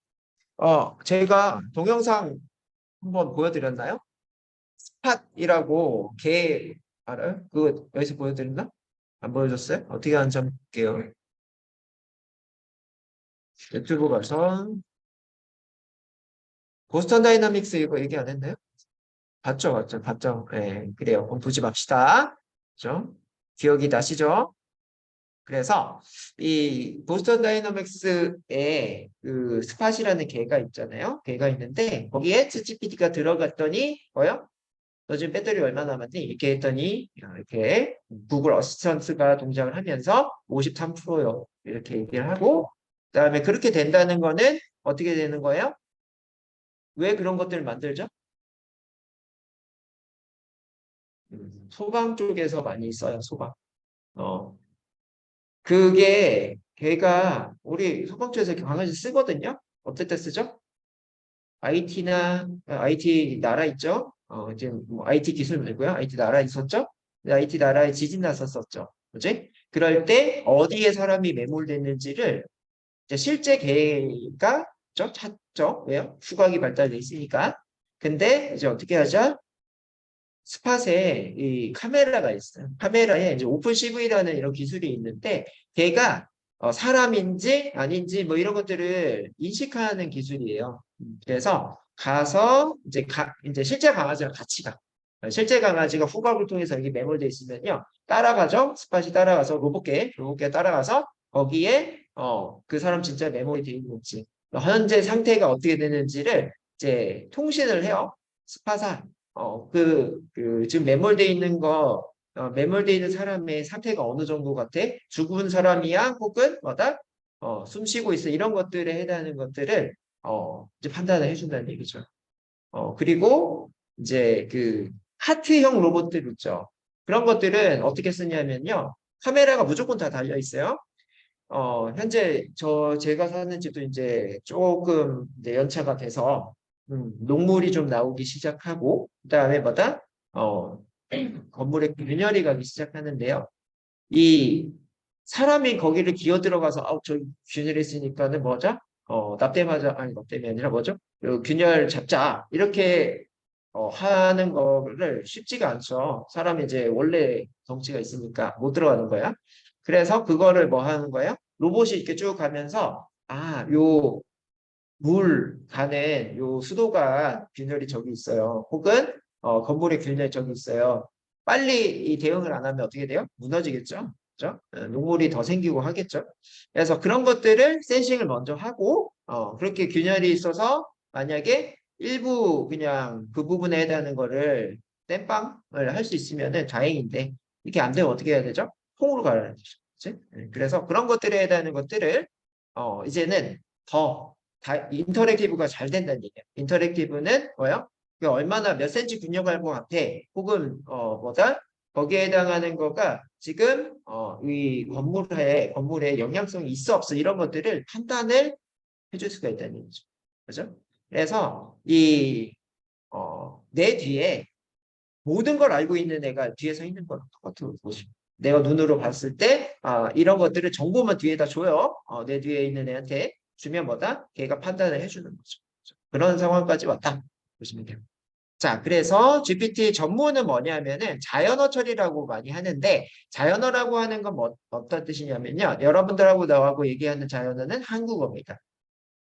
A: 제가 동영상 한번 보여드렸나요? 스팟이라고 개 알아요? 그거 여기서 보여드렸나? 안 보여줬어요? 어떻게 하는지 한번 볼게요. 유튜브 가서 보스턴 다이나믹스 이거 얘기 안 했나요? 봤죠. 네, 그래요. 그럼 보지 맙시다. 그죠? 기억이 나시죠? 그래서 이 보스턴 다이나믹스에 그 스팟이라는 개가 있잖아요. 개가 있는데 거기에 챗GPT가 들어갔더니 뭐요? 너 지금 배터리 얼마 남았니? 이렇게 했더니 이렇게 구글 어시스턴트가 동작을 하면서 53%요. 이렇게 얘기를 하고 그다음에 그렇게 된다는 거는 어떻게 되는 거예요? 왜 그런 것들을 만들죠? 소방 쪽에서 많이 써요. 소방. 그게 걔가 우리 소방 쪽에서 이렇게 강아지 쓰거든요. 어떨 때 쓰죠? IT나 IT 나라 있죠? 지금 뭐 IT 기술 말고요. IT 나라 있었죠? IT 나라에 지진 났었죠. 그지? 그럴 때 어디에 사람이 매몰됐는지를 이제 실제 개가 찾죠. 왜요? 후각이 발달돼 있으니까. 근데 이제 어떻게 하죠? 스팟에 이 카메라가 있어요. 카메라에 이제 오픈 CV라는 이런 기술이 있는데 걔가 사람인지 아닌지 뭐 이런 것들을 인식하는 기술이에요. 그래서 가서 이제 실제 강아지랑 같이 가. 실제 강아지가 후각을 통해서 여기 매몰돼 있으면요. 따라가죠. 스팟이 따라가서 로봇계 따라가서 거기에 그 사람 진짜 매몰이 되어 있는지 현재 상태가 어떻게 되는지를 이제 통신을 해요. 스팟아. 지금 매몰돼 있는 매몰돼 있는 사람의 상태가 어느 정도 같아? 죽은 사람이야? 혹은 숨 쉬고 있어? 이런 것들에 해당하는 것들을, 이제 판단을 해준다는 얘기죠. 그리고 이제 그 하트형 로봇들 있죠. 그런 것들은 어떻게 쓰냐면요. 카메라가 무조건 다 달려 있어요. 현재 제가 사는 집도 이제 조금 이제 연차가 돼서 녹물이 좀 나오기 시작하고 그다음에 건물에 균열이 가기 시작하는데요. 이 사람이 거기를 기어 들어가서 저 균열이 있으니까는 뭐죠? 납땜이 아니라 뭐죠? 균열 잡자 이렇게 하는 거를 쉽지가 않죠. 사람이 이제 원래 덩치가 있으니까 못 들어가는 거야. 그래서 그거를 뭐 하는 거예요? 로봇이 이렇게 쭉 가면서 요 물 가는 요 수도가 균열이 저기 있어요. 혹은 건물에 균열이 저기 있어요. 빨리 이 대응을 안 하면 어떻게 돼요? 무너지겠죠. 그죠? 녹물이 더 생기고 하겠죠. 그래서 그런 것들을 센싱을 먼저 하고 그렇게 균열이 있어서 만약에 일부 그냥 그 부분에 해당하는 거를 땜빵을 할 수 있으면은 다행인데 이렇게 안 되면 어떻게 해야 되죠? 통으로 가야 되죠. 그치? 그래서 그런 것들에 해당하는 것들을 이제는 더 인터랙티브가 잘 된다는 얘기예요. 인터랙티브는 뭐요? 얼마나 몇 센치 균열할 것 같아. 혹은 거기에 해당하는 거가 지금 이 건물에 영향성이 있어 없어 이런 것들을 판단을 해줄 수가 있다는 얘기죠. 그죠? 그래서 내 뒤에 모든 걸 알고 있는 애가 뒤에 서 있는 거랑 똑같은 거죠. 내가 눈으로 봤을 때 이런 것들을 정보만 뒤에다 줘요. 내 뒤에 있는 애한테 주면 걔가 판단을 해주는 거죠. 그런 상황까지 왔다 보시면 돼요. 자, 그래서 GPT 전문은 뭐냐면은 자연어 처리라고 많이 하는데 자연어라고 하는 건 어떤 뜻이냐면요. 여러분들하고 나하고 얘기하는 자연어는 한국어입니다.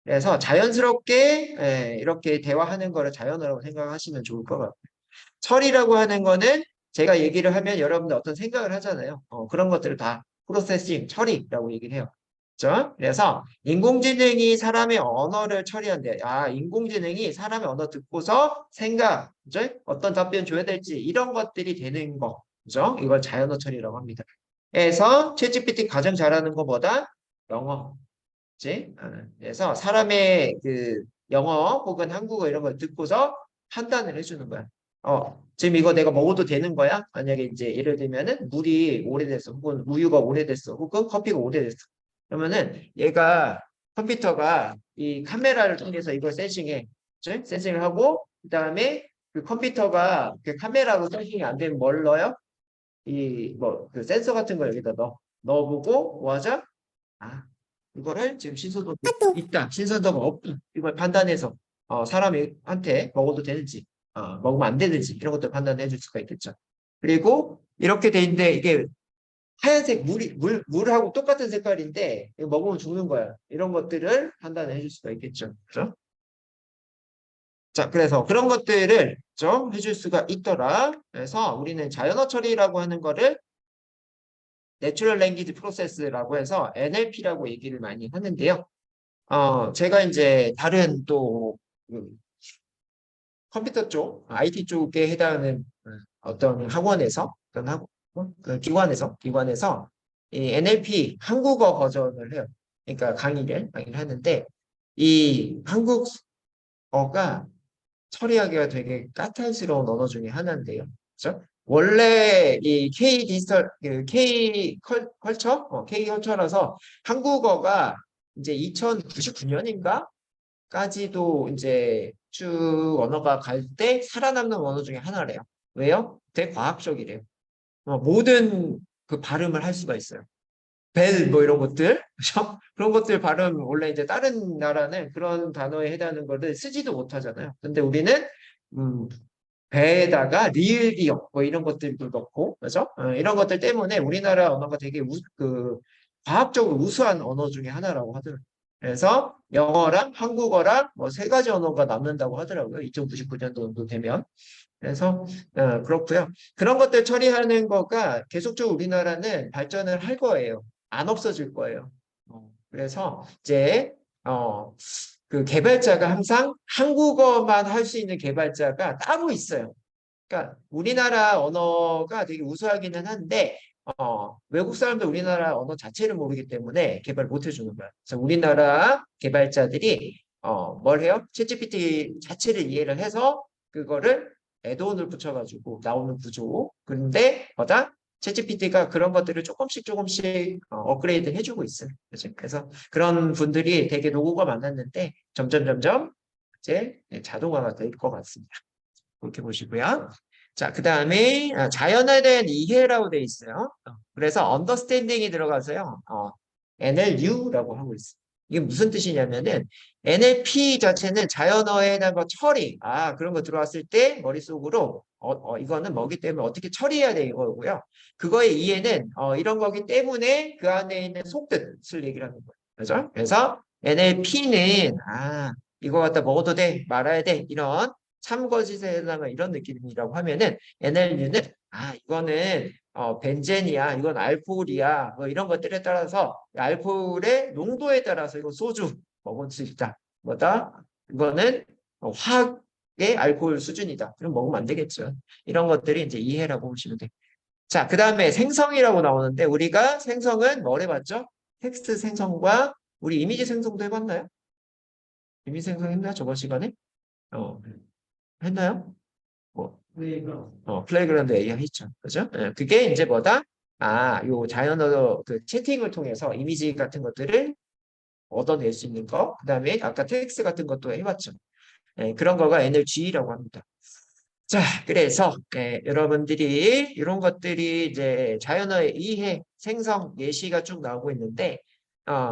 A: 그래서 자연스럽게 이렇게 대화하는 거를 자연어라고 생각하시면 좋을 것 같아요. 처리라고 하는 거는 제가 얘기를 하면 여러분들 어떤 생각을 하잖아요. 그런 것들을 다 프로세싱, 처리라고 얘기를 해요. 그렇죠? 그래서 인공지능이 사람의 언어를 처리한대. 인공지능이 사람의 언어 듣고서 생각, 그죠? 어떤 답변 줘야 될지 이런 것들이 되는 거, 그죠? 이걸 자연어 처리라고 합니다. 그래서 챗GPT 가장 잘하는 것보다 영어, 그치? 그래서 사람의 그 영어 혹은 한국어 이런 걸 듣고서 판단을 해주는 거야. 지금 이거 내가 먹어도 되는 거야? 만약에 이제 예를 들면은 물이 오래됐어, 혹은 우유가 오래됐어, 혹은 커피가 오래됐어. 그러면은 컴퓨터가 이 카메라를 통해서 이걸 센싱해. 그치? 센싱을 하고, 그 다음에 그 컴퓨터가 그 카메라로 센싱이 안 되면 뭘 넣어요? 그 센서 같은 걸 여기다 넣어보고, 뭐 하죠? 이거를 지금 신선도가 있다, 신선도가 없다. 이걸 판단해서, 사람한테 먹어도 되는지, 먹으면 안 되는지, 이런 것들 판단해 줄 수가 있겠죠. 그리고 이렇게 돼 있는데, 이게 하얀색 물하고 똑같은 색깔인데 이거 먹으면 죽는 거야. 이런 것들을 판단해 줄 수가 있겠죠. 그죠? 자, 그래서 그런 것들을 좀 해줄 수가 있더라. 그래서 우리는 자연어 처리라고 하는 거를 Natural Language Process라고 해서 NLP라고 얘기를 많이 하는데요. 제가 이제 다른 또 컴퓨터 쪽, IT 쪽에 해당하는 어떤 학원에서, 그 기관에서 이 NLP 한국어 버전을 해요. 그러니까 강의를 하는데 이 한국어가 처리하기가 되게 까탈스러운 언어 중에 하나인데요. 그렇죠? 원래 이 K 디지털, K 컬처, K 컬처라서 한국어가 이제 2099년인가? 까지도 이제 쭉 언어가 갈 때 살아남는 언어 중에 하나래요. 왜요? 되게 과학적이래요. 모든 그 발음을 할 수가 있어요. 벨 뭐 이런 것들, 그렇죠? 그런 것들 발음 원래 이제 다른 나라는 그런 단어에 해당하는 거를 쓰지도 못하잖아요. 근데 우리는 배에다가 리을리어 뭐 이런 것들도 넣고, 그렇죠? 이런 것들 때문에 우리나라 언어가 되게 과학적으로 우수한 언어 중에 하나라고 하더라고요. 그래서 영어랑 한국어랑 뭐 세 가지 언어가 남는다고 하더라고요. 2099년도 정도 되면. 그래서 그렇고요. 그런 것들 처리하는 거가 계속적으로 우리나라는 발전을 할 거예요. 안 없어질 거예요. 그래서 이제 그 개발자가 항상 한국어만 할 수 있는 개발자가 따로 있어요. 그러니까 우리나라 언어가 되게 우수하기는 한데 외국 사람들 우리나라 언어 자체를 모르기 때문에 개발 못 해주는 거야. 그래서 우리나라 개발자들이 뭘 해요? 챗GPT 자체를 이해를 해서 그거를 애드온을 붙여가지고 나오는 구조. 그런데 챗GPT가 그런 것들을 조금씩 업그레이드 해주고 있어요. 그래서 그런 분들이 되게 노고가 많았는데 점점 이제 자동화가 될 것 같습니다. 그렇게 보시고요. 자, 그 다음에 자연에 대한 이해라고 되어 있어요. 그래서 understanding이 들어가서요. NLU라고 하고 있어요. 이게 무슨 뜻이냐면은 NLP 자체는 자연어에 대한 거 처리. 그런 거 들어왔을 때 머릿속으로 이거는 뭐기 때문에 어떻게 처리해야 되는 거고요. 그거의 이해는 이런 거기 때문에 그 안에 있는 속뜻을 얘기를 하는 거예요. 그죠? 그래서 NLP는 이거 갖다 먹어도 돼, 말아야 돼, 이런 참거짓에 해당하는 이런 느낌이라고 하면은 NLU는 이거는 벤젠이야, 이건 알코올이야, 뭐 이런 것들에 따라서 알코올의 농도에 따라서 이건 소주 먹을 수 있다. 이거는 화학의 알코올 수준이다. 그럼 먹으면 안 되겠죠. 이런 것들이 이제 이해라고 보시면 돼요. 자, 그 다음에 생성이라고 나오는데 우리가 생성은 뭘 해봤죠? 텍스트 생성과 우리 이미지 생성도 해봤나요? 이미지 생성 했나요? 저번 시간에? 했나요? 플레이그라운드 AI 했죠. 그죠? 그게 이제 요 자연어 그 채팅을 통해서 이미지 같은 것들을 얻어낼 수 있는 거. 그 다음에 아까 텍스트 같은 것도 해봤죠. 그런 거가 NLG라고 합니다. 자, 그래서 여러분들이 이런 것들이 이제 자연어의 이해, 생성, 예시가 쭉 나오고 있는데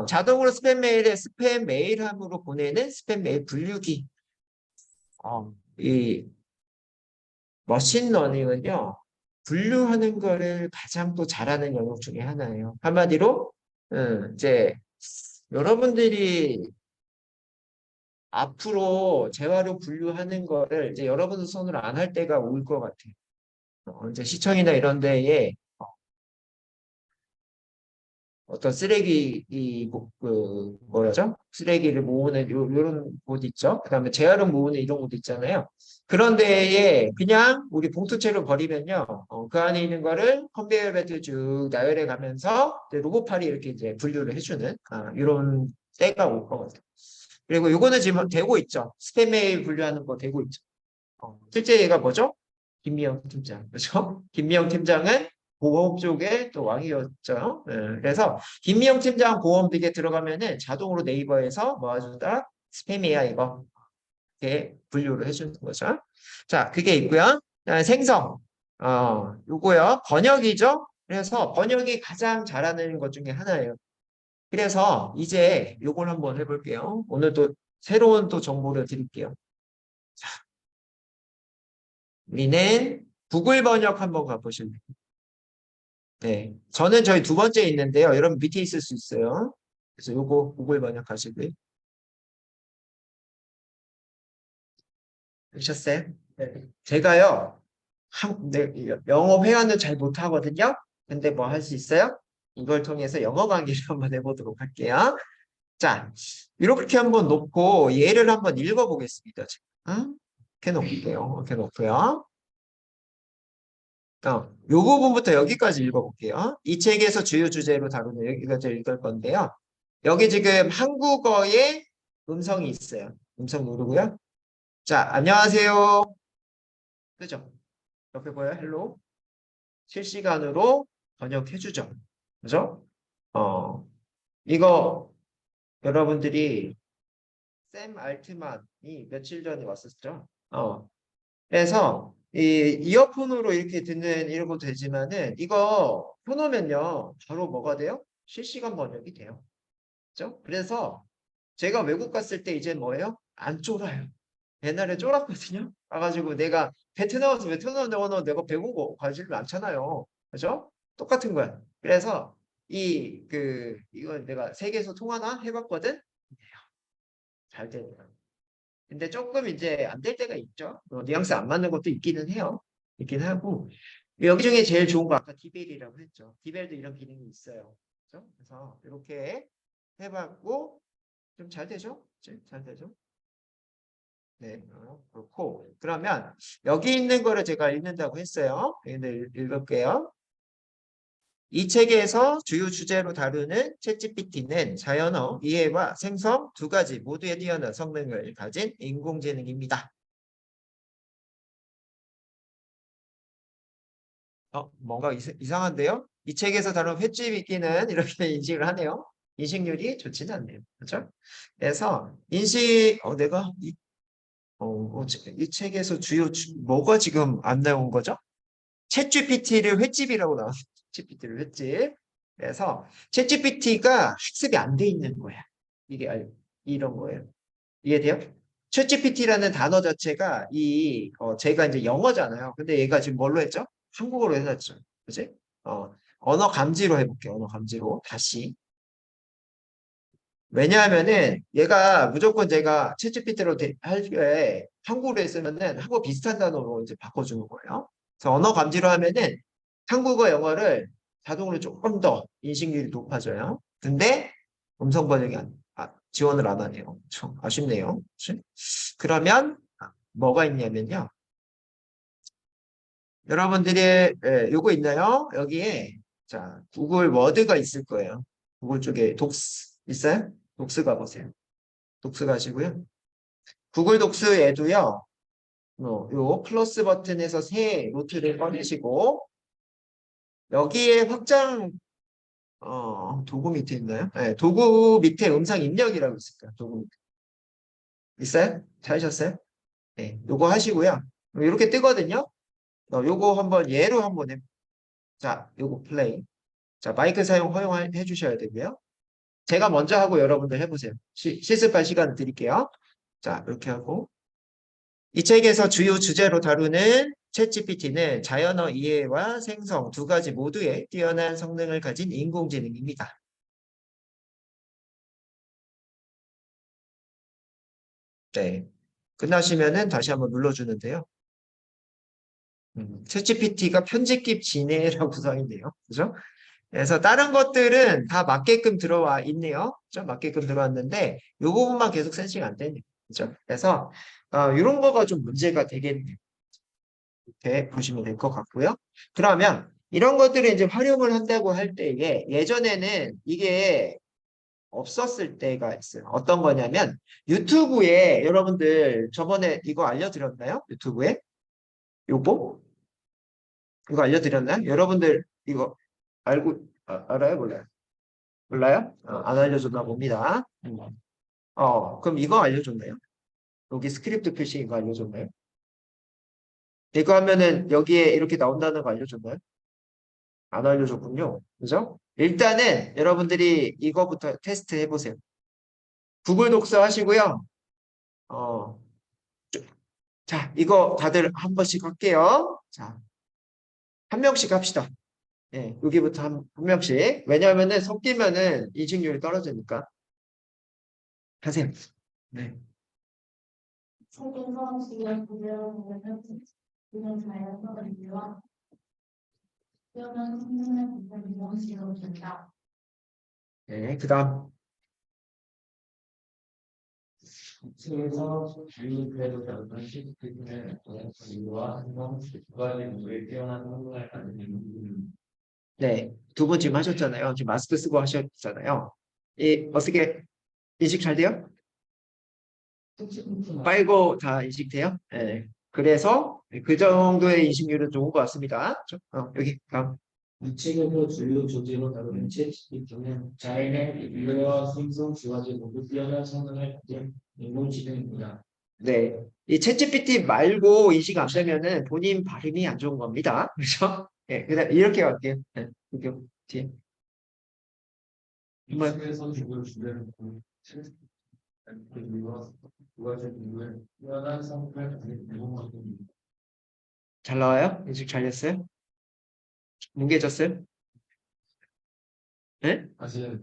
A: 자동으로 스팸 메일함으로 보내는 스팸 메일 분류기. 이 머신러닝은요, 분류하는 거를 가장 또 잘하는 영역 중에 하나예요. 한마디로 이제 여러분들이 앞으로 재활용 분류하는 거를 이제 여러분 손으로 안 할 때가 올 것 같아요. 이제 시청이나 이런 데에 어떤 쓰레기 쓰레기를 모으는 요런 곳 있죠. 그다음에 재활용 모으는 이런 곳 있잖아요. 그런 데에 그냥 우리 봉투채로 버리면요. 그 안에 있는 거를 컨베이어 벨트 쭉 나열해 가면서 로봇팔이 이렇게 이제 분류를 해주는 이런 때가 올 것 같아요. 그리고 이거는 지금 되고 있죠. 스팸 메일 분류하는 거 되고 있죠. 실제 얘가 뭐죠? 김미영 팀장. 그렇죠? 김미영 팀장은 보험 쪽에 또 왕이었죠. 그래서 김미영 팀장 보험 빅에 들어가면은 자동으로 네이버에서 모아준다. 스팸이야 이거. 이렇게 분류를 해주는 거죠. 자, 그게 있고요. 생성. 요거요. 번역이죠. 그래서 번역이 가장 잘하는 것 중에 하나예요. 그래서 이제 요걸 한번 해볼게요. 오늘 또 새로운 또 정보를 드릴게요. 자, 우리는 구글 번역 한번 가보실래요? 네. 저는 저희 두 번째 있는데요. 여러분 밑에 있을 수 있어요. 그래서 요거 구글 번역하시고요. 되셨어요? 네. 제가요, 네, 영어 회화는 잘 못하거든요. 근데 뭐 할 수 있어요? 이걸 통해서 영어 강의를 한번 해보도록 할게요. 자, 이렇게 한번 놓고 예를 한번 읽어보겠습니다. 응? 이렇게 놓을게요. 이렇게 놓고요. 요 부분부터 여기까지 읽어볼게요. 이 책에서 주요 주제로 다루는 여기까지 읽을 건데요. 여기 지금 한국어의 음성이 있어요. 음성 누르고요. 자, 안녕하세요. 그죠? 옆에 보여요? 헬로. 실시간으로 번역해주죠. 그죠? 이거 여러분들이 샘 알트만이 며칠 전에 왔었죠. 그래서 이 이어폰으로 이렇게 듣는 이러고 되지만은 이거 켜놓으면요 바로 뭐가 돼요? 실시간 번역이 돼요. 그죠? 그래서 제가 외국 갔을 때 이제 뭐예요? 안 쫄아요. 옛날에 쫄았거든요. 가가지고 내가 베트남 와서 베트남 언어 내가 배운 거 가지를 않잖아요. 그죠? 똑같은 거야. 그래서 이거 내가 세계에서 통하나 해봤거든. 잘 되네요. 근데 조금 이제 안 될 때가 있죠. 뉘앙스 안 맞는 것도 있기는 해요. 있긴 하고 여기 중에 제일 좋은 거 아까 디벨이라고 했죠. 디벨도 이런 기능이 있어요. 그렇죠? 그래서 이렇게 해봤고 좀 잘 되죠? 잘 되죠? 네, 그렇고 그러면 여기 있는 거를 제가 읽는다고 했어요. 근데 읽을게요. 이 책에서 주요 주제로 다루는 챗GPT는 자연어 이해와 생성 두 가지 모두에 뛰어난 성능을 가진 인공지능입니다. 뭔가 이상한데요? 이 책에서 다룬 횟집 있기는 이렇게 인식을 하네요. 인식률이 좋지는 않네요. 그렇죠? 그래서 내가 이 책에서 뭐가 지금 안 나온 거죠? 챗GPT를 횟집이라고 나왔어요. 챗GPT를 횟집. 그래서 챗GPT가 학습이 안 돼 있는 거야. 이게 이런 거예요. 이해돼요? 챗GPT라는 단어 자체가 제가 이제 영어잖아요. 근데 얘가 지금 뭘로 했죠? 한국어로 해놨죠. 그치? 언어 감지로 해볼게요. 언어 감지로. 다시. 왜냐하면은 얘가 무조건 제가 챗GPT로 할 때 한국어로 했으면은 한국어 비슷한 단어로 이제 바꿔주는 거예요. 그래서 언어 감지로 하면은 한국어, 영어를 자동으로 조금 더 인식률이 높아져요. 근데 음성 번역이 지원을 안 하네요. 좀 아쉽네요. 그치? 그러면 뭐가 있냐면요. 여러분들이 요거 있나요? 여기에 자 구글 워드가 있을 거예요. 구글 쪽에 독스 있어요? 독스 가보세요. 독스 가시고요. 구글 독스에도요. 요 플러스 버튼에서 새 노트를 꺼내시고 여기에 확장 도구 밑에 있나요? 네, 도구 밑에 음성 입력이라고 있을 거예요. 도구 밑에. 있어요? 찾으셨어요? 네, 요거 하시고요. 이렇게 뜨거든요. 요거 한번 예로 한번 자, 요거 플레이. 자, 마이크 사용 허용해 주셔야 되고요. 제가 먼저 하고 여러분들 해보세요. 실습할 시간 드릴게요. 자, 이렇게 하고. 이 책에서 주요 주제로 다루는 챗GPT는 자연어 이해와 생성 두 가지 모두에 뛰어난 성능을 가진 인공지능입니다. 네. 끝나시면은 다시 한번 눌러주는데요. 챗GPT가 편집기 지네라고 구성이네요. 그죠? 그래서 다른 것들은 다 맞게끔 들어와 있네요. 그죠? 맞게끔 들어왔는데 이 부분만 계속 센싱 안 되네요. 그죠? 그래서 이런 거가 좀 문제가 되겠네요. 이렇게 보시면 될 것 같고요. 그러면 이런 것들을 이제 활용을 한다고 할 때에 예전에는 이게 없었을 때가 있어요. 어떤 거냐면 유튜브에 여러분들 저번에 이거 알려드렸나요? 유튜브에? 요거? 이거 알려드렸나요? 여러분들 이거 알아요? 몰라요? 몰라요? 안 알려줬나 봅니다. 그럼 이거 알려줬나요? 여기 스크립트 표시 이거 알려줬나요? 이거 하면은 여기에 이렇게 나온다는 거 알려줬나요? 안 알려줬군요. 그죠? 일단은 여러분들이 이거부터 테스트 해보세요. 구글 독서 하시고요. 자, 이거 다들 한 번씩 할게요. 자, 한 명씩 합시다. 예, 여기부터 한 명씩. 왜냐하면은 섞이면은 인식률이 떨어지니까. 하세요. 네.
K: 세계서식을 구별하는 이런 자연스러운지와 뛰어난 생명의 부분이 무엇이라고 된다.
A: 네, 그 다음.
E: 세계에서 주요되고 다른 시스템의 이유와 행동 두 가지 모두에 뛰어난 성능을 가지는
A: 네, 두 분 지금 하셨잖아요. 지금 마스크 쓰고 하셨잖아요. 어떻게 인식 잘 돼요? 빨고 다 인식돼요? 네. 그래서 그 정도의 인식률은 좋은 것 같습니다. 여기 다음.
E: 이 책에서 주요 조직으로 다루는 챗GPT는 자연의 인류와 생성 두 가지 모두 뛰어난 성능을 가진 인공지능입니다.
A: 네, 이 챗GPT 말고 인식 안 되면은 본인 발음이 안 좋은 겁니다. 그렇죠? 네, 그다음 이렇게 갈게요. 네, 이렇게 뒤에.
E: 이 책에서 주요 주제는 챗GPT와 두 가지 모두의 뛰어난 성능을 가진 인공지능입니다.
A: 잘 나와요? 인식 잘 됐어요? 뭉개졌어요? 네?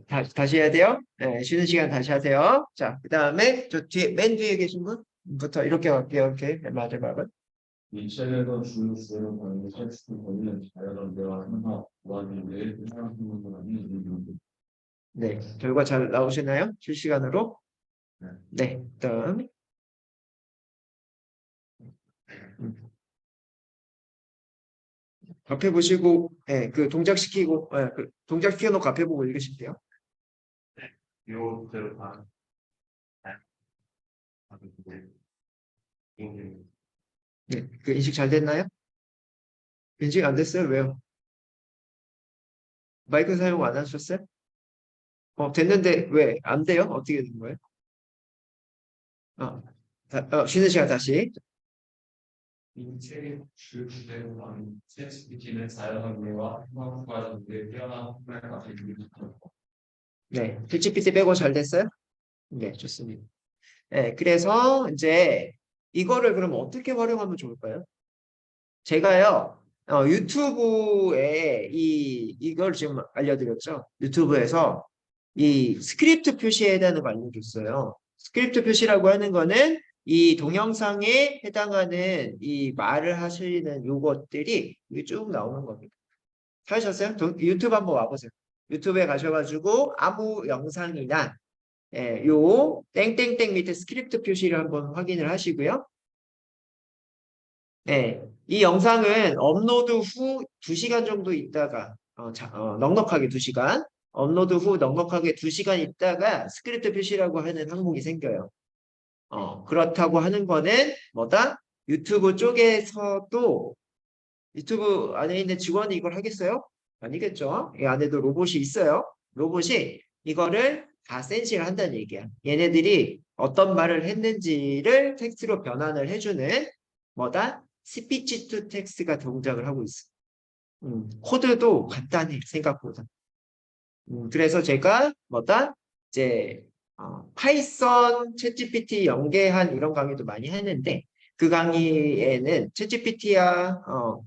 A: 다시 해야 돼요? 네, 쉬는 시간 다시 하세요. 자, 그 다음에 저 뒤에, 맨 뒤에 계신 분부터 이렇게 갈게요. 이렇게 마지막은.
E: 이 책에서 주요 주제로 다루는 챗GPT는 자연의 대화 행동 두 가지 모두의 뛰어난 성능을 가진 인공지능입니다.
A: 네, 결과 잘 나오시나요? 실시간으로? 네, 그다음. 앞에 보시고, 네, 그 동작시키고, 네, 그 동작시켜놓고 앞에 보고 읽으시면 돼요.
E: 요대로 다.
A: 네, 그 인식 잘 됐나요? 인식 안 됐어요? 왜요? 마이크 사용 안 하셨어요? 됐는데 왜? 안 돼요? 어떻게 된 거예요? 쉬는 시간 다시.
E: 이 책의 주 주제로 하는 챗GPT는 자연관계와 행동 과정에 뛰어난 성능을 가지고 있습니다.
A: 네, 챗GPT 빼고 잘 됐어요? 네, 좋습니다. 네, 그래서 이제 이거를 그럼 어떻게 활용하면 좋을까요? 제가요, 유튜브에 이걸 지금 알려드렸죠. 유튜브에서 이 스크립트 표시해야 되는 거 알려줬어요. 스크립트 표시라고 하는 거는 이 동영상에 해당하는 이 말을 하시는 요것들이 이게 쭉 나오는 겁니다. 찾으셨어요? 유튜브 한번 와보세요. 유튜브에 가셔가지고 아무 영상이나 요 땡땡땡 밑에 스크립트 표시를 한번 확인을 하시고요. 네, 이 영상은 업로드 후 2시간 정도 있다가 넉넉하게 2시간 업로드 후 넉넉하게 2시간 있다가 스크립트 표시라고 하는 항목이 생겨요. 그렇다고 하는 거는 뭐다? 유튜브 쪽에서도 유튜브 안에 있는 직원이 이걸 하겠어요? 아니겠죠? 이 안에도 로봇이 있어요. 로봇이 이거를 다 센싱을 한다는 얘기야. 얘네들이 어떤 말을 했는지를 텍스트로 변환을 해주는 뭐다? 스피치 투 텍스트가 동작을 하고 있어. 코드도 간단해 생각보다. 그래서 제가 뭐다? 이제 파이썬 챗GPT 연계한 이런 강의도 많이 했는데 그 강의에는 챗GPT야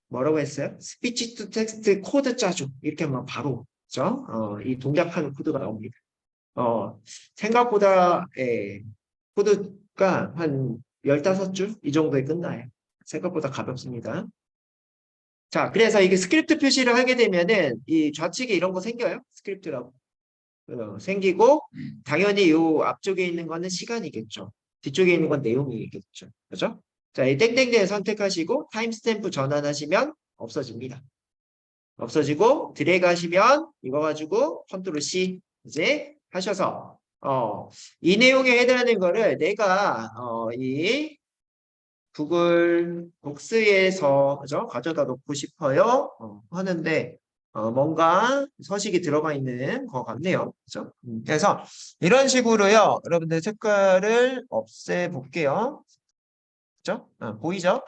A: 뭐라고 했어요? 스피치 투 텍스트 코드 짜줘 이렇게 하면 바로 그죠? 이 동작하는 코드가 나옵니다. 생각보다 코드가 한 15줄 이 정도에 끝나요. 생각보다 가볍습니다. 자, 그래서 이게 스크립트 표시를 하게 되면은 이 좌측에 이런 거 생겨요. 스크립트라고. 생기고 당연히 요 앞쪽에 있는 거는 시간이겠죠. 뒤쪽에 있는 건 내용이겠죠. 그죠? 자, 이 땡땡땡 선택하시고 타임스탬프 전환하시면 없어집니다. 없어지고 드래그 하시면 이거 가지고 컨트롤 C 이제 하셔서 이 내용에 해당하는 거를 내가 이 구글 독스에서 그죠? 가져다 놓고 싶어요. 하는데 뭔가 서식이 들어가 있는 것 같네요. 그죠? 그래서 이런 식으로요. 여러분들 색깔을 없애 볼게요. 그죠? 보이죠?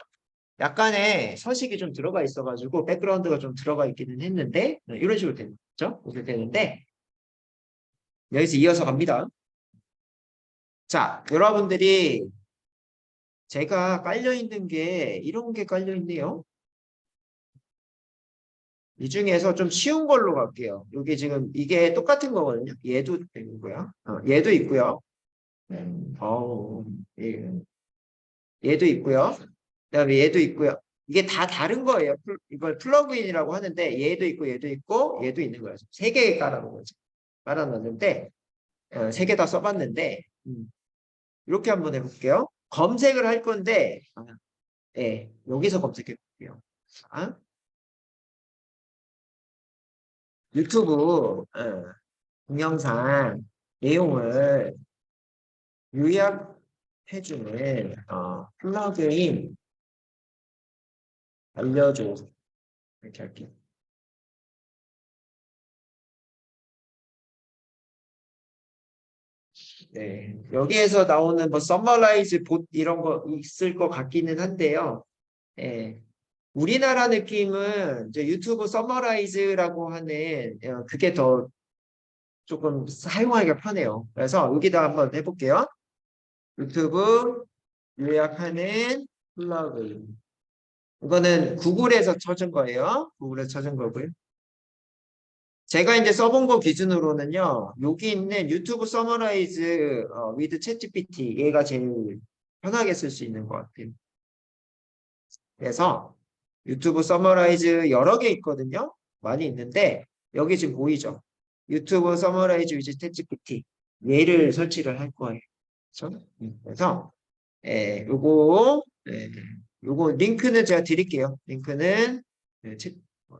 A: 약간의 서식이 좀 들어가 있어가지고 백그라운드가 좀 들어가 있기는 했는데 이런 식으로 되는 거죠? 이렇게 되는데 여기서 이어서 갑니다. 자, 여러분들이 제가 깔려 있는 게 이런 게 깔려 있네요. 이 중에서 좀 쉬운 걸로 갈게요. 여기 지금 이게 똑같은 거거든요. 얘도 있고요. 얘도 있고요. 어우, 예. 얘도 있고요. 그다음에 얘도 있고요. 이게 다 다른 거예요. 이걸 플러그인이라고 하는데 얘도 있고 얘도 있고 얘도 있는 거예요. 세 개 깔아놓은 거죠. 깔아놨는데 세 개 다 써봤는데 이렇게 한번 해볼게요. 검색을 할 건데 예, 여기서 검색해 볼게요. 자, 유튜브 동영상 내용을 요약해주는 플러그인 알려줘. 이렇게 할게요. 네, 여기에서 나오는 뭐 서머라이즈 봇 이런 거 있을 것 같기는 한데요. 예, 우리나라 느낌은 이제 유튜브 서머라이즈라고 하는 그게 더 조금 사용하기가 편해요. 그래서 여기다 한번 해볼게요. 유튜브 요약하는 플러그인. 이거는 구글에서 찾은 거예요. 구글에서 찾은 거고요. 제가 이제 써본 거 기준으로는요. 여기 있는 유튜브 서머라이즈 with 챗GPT 얘가 제일 편하게 쓸 수 있는 것 같아요. 그래서 유튜브 서머라이즈 여러 개 있거든요. 많이 있는데 여기 지금 보이죠? 유튜브 서머라이즈 with 챗GPT 얘를 설치를 할 거예요. 그렇죠? 그래서 요거 링크는 제가 드릴게요. 링크는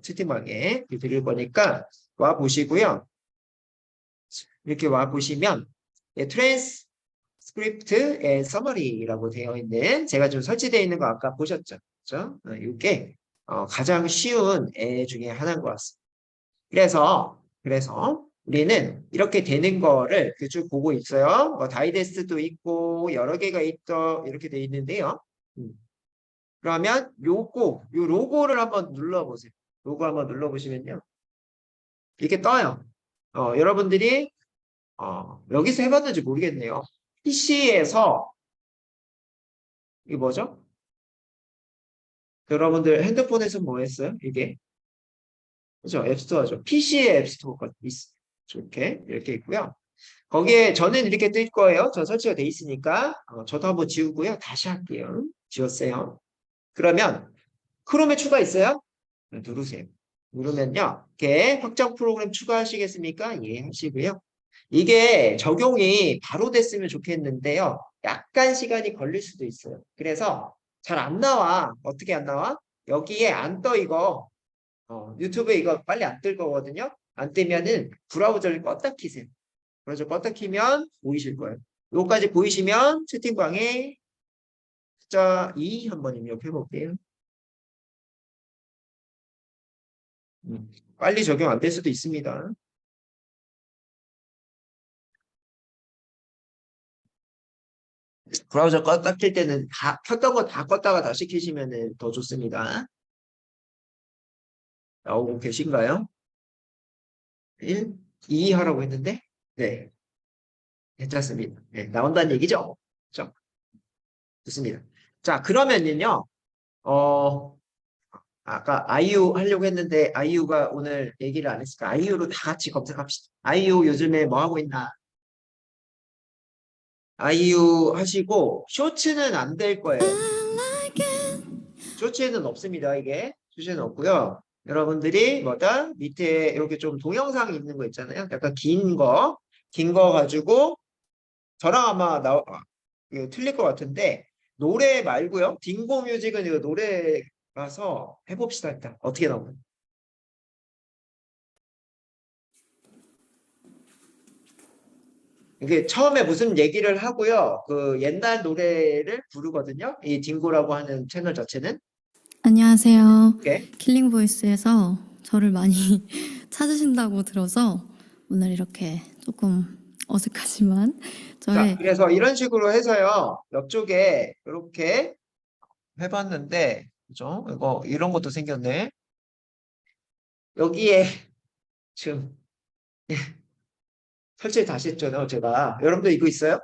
A: 채팅방에 드릴 거니까 와 보시고요. 이렇게 와 보시면 트랜스크립트 앤 서머리라고 되어 있는 제가 좀 설치되어 있는 거 아까 보셨죠? 그렇죠? 이게 가장 쉬운 애 중에 하나인 것 같습니다. 그래서 우리는 이렇게 되는 거를 쭉 보고 있어요. 뭐 다이제스트도 있고 여러 개가 이렇게 돼 있는데요. 그러면 요 로고를 한번 눌러보세요. 로고 한번 눌러보시면요. 이렇게 떠요. 여러분들이 여기서 해봤는지 모르겠네요. PC에서 이게 뭐죠? 여러분들 핸드폰에서 뭐 했어요? 이게 그죠? 앱스토어죠. PC의 앱스토어가 있어요. 이렇게 있고요. 거기에 저는 이렇게 뜰 거예요. 저 설치가 돼 있으니까 저도 한번 지우고요. 다시 할게요. 지웠어요. 그러면 크롬에 추가 있어요? 누르세요. 누르면요. 이렇게 확장 프로그램 추가하시겠습니까? 예, 하시고요. 이게 적용이 바로 됐으면 좋겠는데요. 약간 시간이 걸릴 수도 있어요. 그래서 잘 안 나와. 어떻게 안 나와? 여기에 안 떠 이거. 유튜브에 이거 빨리 안 뜰 거거든요. 안 뜨면은 브라우저를 껐다 키세요. 브라우저 껐다 키면 보이실 거예요. 요거까지 보이시면 채팅방에 숫자 2 한번 입력해 볼게요. 빨리 적용 안 될 수도 있습니다. 브라우저 껐다 킬 때는 다 켰던 거 다 껐다가 다시 켜시면 더 좋습니다. 나오고 계신가요? 1, 2 하라고 했는데 네, 괜찮습니다. 네, 나온다는 얘기죠? 그렇죠? 좋습니다. 자, 그러면은요. 아까 아이유 하려고 했는데 아이유가 오늘 얘기를 안 했으니까 아이유로 다 같이 검색합시다. 아이유 요즘에 뭐 하고 있나? 아이유 하시고 쇼츠는 안 될 거예요. 쇼츠에는 없습니다. 이게 쇼츠에는 없고요. 여러분들이 뭐다 밑에 이렇게 좀 동영상이 있는 거 있잖아요. 약간 긴 거 가지고 저랑 아마 이거 틀릴 것 같은데 노래 말고요. 딩고 뮤직은 이거 노래라서 해봅시다. 일단 어떻게 나오나? 이게 처음에 무슨 얘기를 하고요. 그 옛날 노래를 부르거든요. 이 딩고라고 하는 채널 자체는.
L: 안녕하세요.
A: 네.
L: 킬링 보이스에서 저를 많이 찾으신다고 들어서 오늘 이렇게 조금 어색하지만
A: 자, 그래서 이런 식으로 해서요. 옆쪽에 이렇게 해봤는데, 그죠? 이거 이런 것도 생겼네. 여기에 지금 설치 다시 했잖아요. 제가 여러분들 이거 있어요?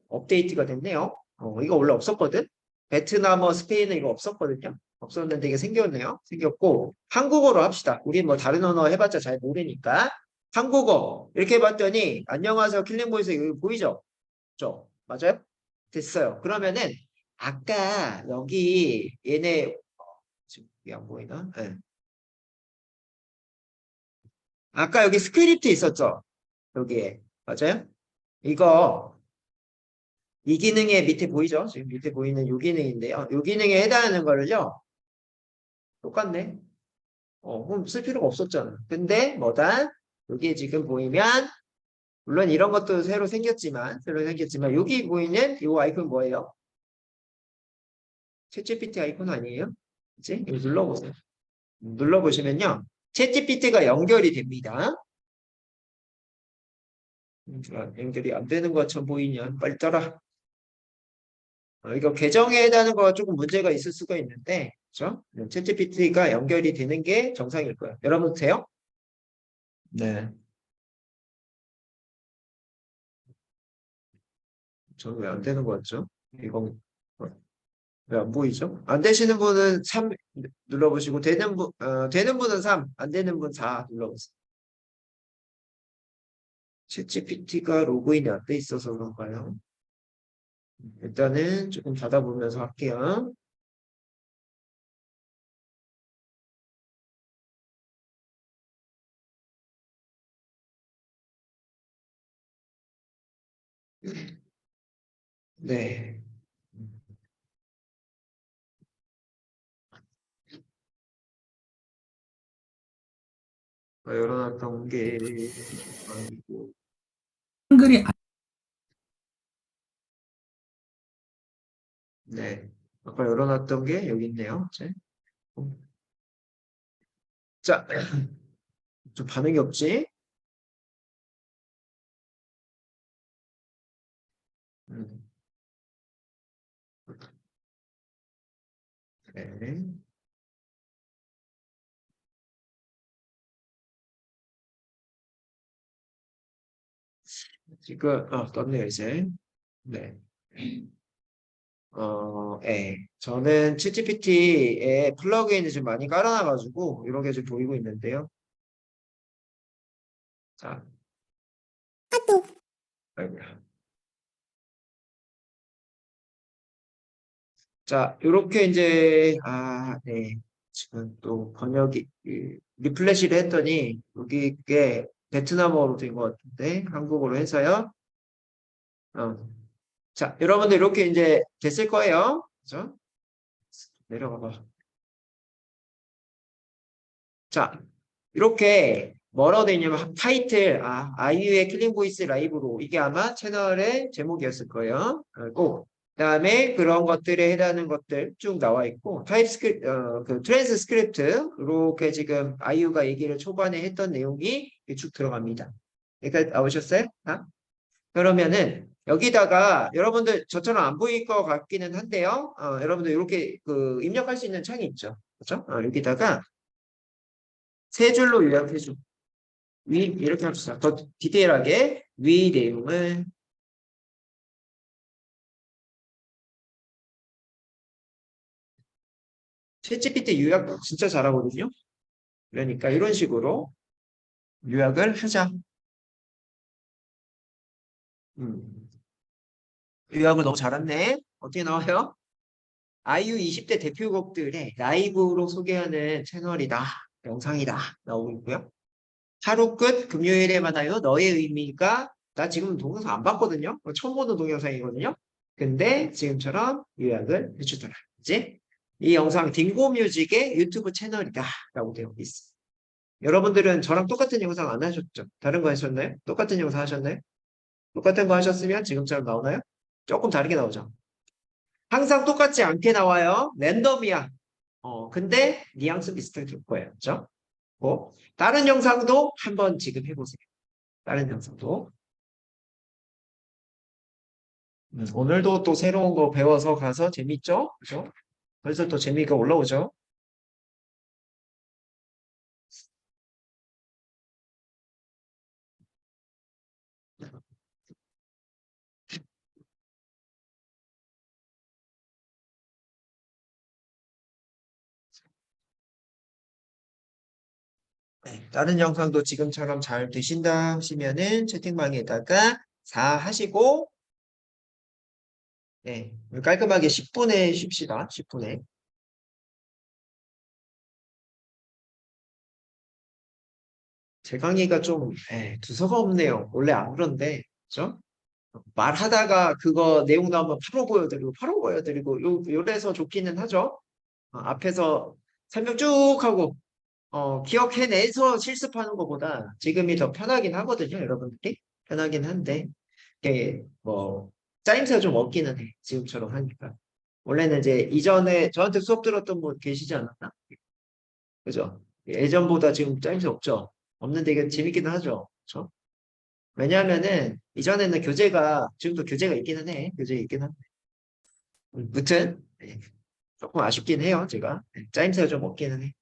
A: 업데이트가 됐네요. 이거 원래 없었거든. 베트남어, 스페인어 이거 없었거든요. 없었는데 이게 생겼네요. 생겼고 한국어로 합시다. 우리 뭐 다른 언어 해봤자 잘 모르니까 한국어 이렇게 해봤더니 안녕하세요 킬링보이스 여기 보이죠? 맞아요? 됐어요. 그러면은 아까 여기 얘네 지금 이게 안 보이나? 네. 아까 여기 스크립트 있었죠? 여기에 맞아요? 이거 이 기능의 밑에 보이죠? 지금 밑에 보이는 이 기능인데요. 이 기능에 해당하는 거를요. 똑같네. 그럼 쓸 필요가 없었잖아. 근데 뭐다? 여기 지금 보이면 물론 이런 것도 새로 생겼지만 여기 보이는 이 아이콘 뭐예요? 챗GPT 아이콘 아니에요? 그치? 이거 눌러보세요. 눌러보시면요. 챗GPT가 연결이 됩니다. 연결이 안 되는 것처럼 보이냐? 빨리 떠라. 이거 계정에 해당하는 거가 조금 문제가 있을 수가 있는데, 그죠? 챗GPT가 연결이 되는 게 정상일 거예요. 여러분 돼요? 네. 저는 왜 안 되는 거 같죠? 이거 왜 안 보이죠? 안 되시는 분은 3 눌러보시고 되는 분은 3, 안 되는 분 4 눌러보세요. 챗GPT가 로그인이 안 돼 있어서 그런가요? 일단은 조금 받아보면서 할게요. 네. 열어놨던 게 아니고
G: 한글이
A: 네. 아까 열어놨던 게 여기 있네요. 자, 좀 반응이 없지? 음. 네. 지금, 떴네요, 이제. 네. 저는 챗GPT에 플러그인을 좀 많이 깔아놔가지고, 이런 게 좀 보이고 있는데요. 자. 아이고야. 자, 요렇게 이제, 네. 지금 또 번역이, 리플래시를 했더니, 여기 게 베트남어로 된 것 같은데, 한국어로 해서요. 자, 여러분들 이렇게 이제 됐을 거예요. 그죠? 내려가봐. 자, 이렇게 뭐라고 되어 있냐면 타이틀, 아이유의 킬링 보이스 라이브로 이게 아마 채널의 제목이었을 거예요. 그리고 그다음에 그런 것들에 해당하는 것들 쭉 나와 있고 타입스크립트, 그 트랜스스크립트 이렇게 지금 아이유가 얘기를 초반에 했던 내용이 쭉 들어갑니다. 여기까지 나오셨어요? 그러면은 여기다가 여러분들 저처럼 안 보일 것 같기는 한데요. 여러분들 이렇게 그 입력할 수 있는 창이 있죠. 그렇죠? 여기다가 세 줄로 요약해줘. 위 이렇게 합시다. 더 디테일하게 위 내용을 챗GPT 요약 진짜 잘하거든요. 그러니까 이런 식으로 요약을 하자. 요약을 너무 잘했네. 어떻게 나와요? 아이유 20대 대표곡들의 라이브로 소개하는 채널이다. 영상이다. 나오고 있고요. 하루 끝 금요일에 만나요. 너의 의미가 나 지금 동영상 안 봤거든요. 처음 보는 동영상이거든요. 근데 지금처럼 요약을 해주더라. 이제 이 영상 딩고뮤직의 유튜브 채널이다 라고 되어 있어. 여러분들은 저랑 똑같은 영상 안 하셨죠? 다른 거 하셨나요? 똑같은 영상 하셨나요? 똑같은 거 하셨으면 지금처럼 나오나요? 조금 다르게 나오죠. 항상 똑같지 않게 나와요. 랜덤이야. 근데 뉘앙스 비슷하게 될 거예요. 그렇죠? 다른 영상도 한번 지금 해보세요. 다른 영상도. 오늘도 또 새로운 거 배워서 가서 재밌죠? 그죠? 그래서 또 재미가 올라오죠? 다른 영상도 지금처럼 잘 되신다 하시면은 채팅방에다가 4 하시고 네, 깔끔하게 10분에 쉽시다. 10분에. 제 강의가 좀 두서가 없네요. 원래 안 그런데, 그죠? 말하다가 그거 내용 나오면 바로 보여드리고, 요래서 좋기는 하죠. 앞에서 설명 쭉 하고, 기억해내서 실습하는 것보다 지금이 더 편하긴 하거든요. 여러분들이. 편하긴 한데, 이게 짜임새가 좀 없기는 해. 지금처럼 하니까. 원래는 이제 이전에 저한테 수업 들었던 분 계시지 않았나? 그죠? 예전보다 지금 짜임새 없죠? 없는데 이게 재밌기는 하죠. 그렇죠? 왜냐하면은 이전에는 교재가 지금도 교재가 있기는 해. 교재 있긴 한데. 무튼 조금 아쉽긴 해요. 제가 짜임새가 좀 없기는 해.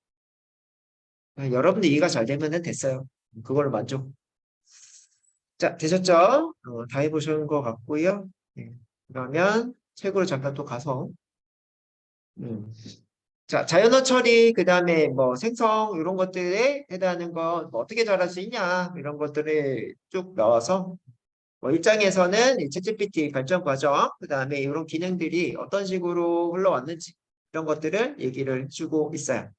A: 여러분들 이해가 잘 되면은 됐어요. 그걸로 만족. 자, 되셨죠? 다 해보신 것 같고요. 그러면 책으로 잠깐 또 가서 자, 자연어 처리, 그 다음에 생성, 이런 것들에 해당하는 거, 어떻게 잘할 수 있냐, 이런 것들을 쭉 나와서, 1장에서는 이 챗GPT 발전 과정, 그 다음에 이런 기능들이 어떤 식으로 흘러왔는지, 이런 것들을 얘기를 해주고 있어요.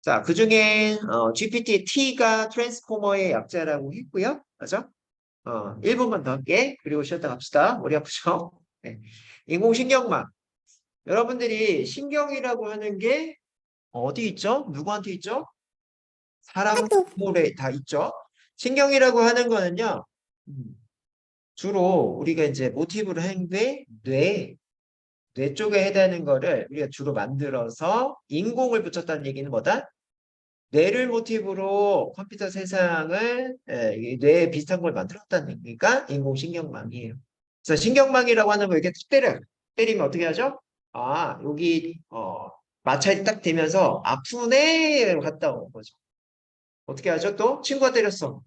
A: 자, 그 중에, GPT-T가 트랜스포머의 약자라고 했고요. 맞죠? 1분만 더 할게. 그리고 쉬었다 갑시다. 머리 아프죠? 네. 인공신경망. 여러분들이 신경이라고 하는 게 어디 있죠? 누구한테 있죠? 사람, 동물에 다 있죠? 신경이라고 하는 거는요, 주로 우리가 이제 모티브로 한 게 뇌 쪽에 해당하는 거를 우리가 주로 만들어서 인공을 붙였다는 얘기는 뭐다? 뇌를 모티브로 컴퓨터 세상을 뇌에 비슷한 걸 만들었다는 얘기가 인공신경망이에요. 그래서 신경망이라고 하는 거 이렇게 때리면 어떻게 하죠? 아, 여기 마찰이 딱 되면서 아프네 갔다 오는 거죠. 어떻게 하죠? 또 친구가 때렸어.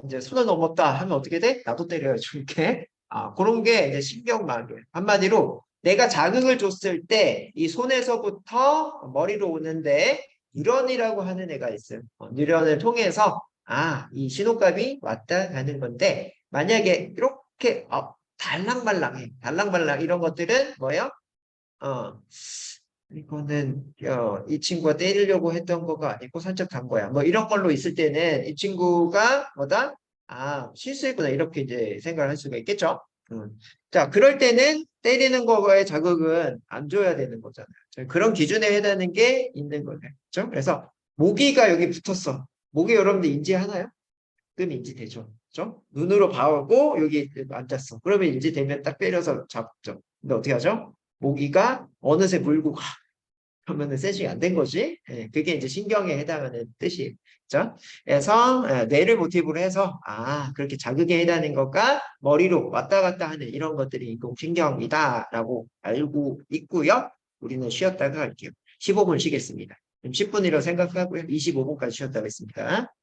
A: 이제 손을 넘었다 하면 어떻게 돼? 나도 때려야죠. 이렇게. 그런 게 이제 신경망이에요. 한마디로 내가 자극을 줬을 때 이 손에서부터 머리로 오는데 뉴런이라고 하는 애가 있어요. 뉴런을 통해서 이 신호값이 왔다 가는 건데 만약에 이렇게 달랑말랑해. 달랑말랑 이런 것들은 뭐예요? 이거는 이 친구가 때리려고 했던 거가 아니고 살짝 간 거야. 이런 걸로 있을 때는 이 친구가 뭐다? 실수했구나. 이렇게 이제 생각을 할 수가 있겠죠. 자, 그럴 때는 때리는 거에 자극은 안 줘야 되는 거잖아요. 그런 기준에 해당하는 게 있는 거예요. 그렇죠? 그래서 모기가 여기 붙었어. 모기 여러분들 인지하나요? 그럼 인지되죠. 그렇죠? 눈으로 봐오고 여기 앉았어. 그러면 인지되면 딱 때려서 잡죠. 근데 어떻게 하죠? 모기가 어느새 물고 가. 그러면은 세팅이 안 된 거지. 그게 이제 신경에 해당하는 뜻이에요. 그렇죠? 그래서 뇌를 모티브로 해서 그렇게 자극에 해당하는 것과 머리로 왔다 갔다 하는 이런 것들이 인공신경이다라고 알고 있고요. 우리는 쉬었다가 할게요. 15분 쉬겠습니다. 10분이라고 생각하고요. 25분까지 쉬었다가 있습니다.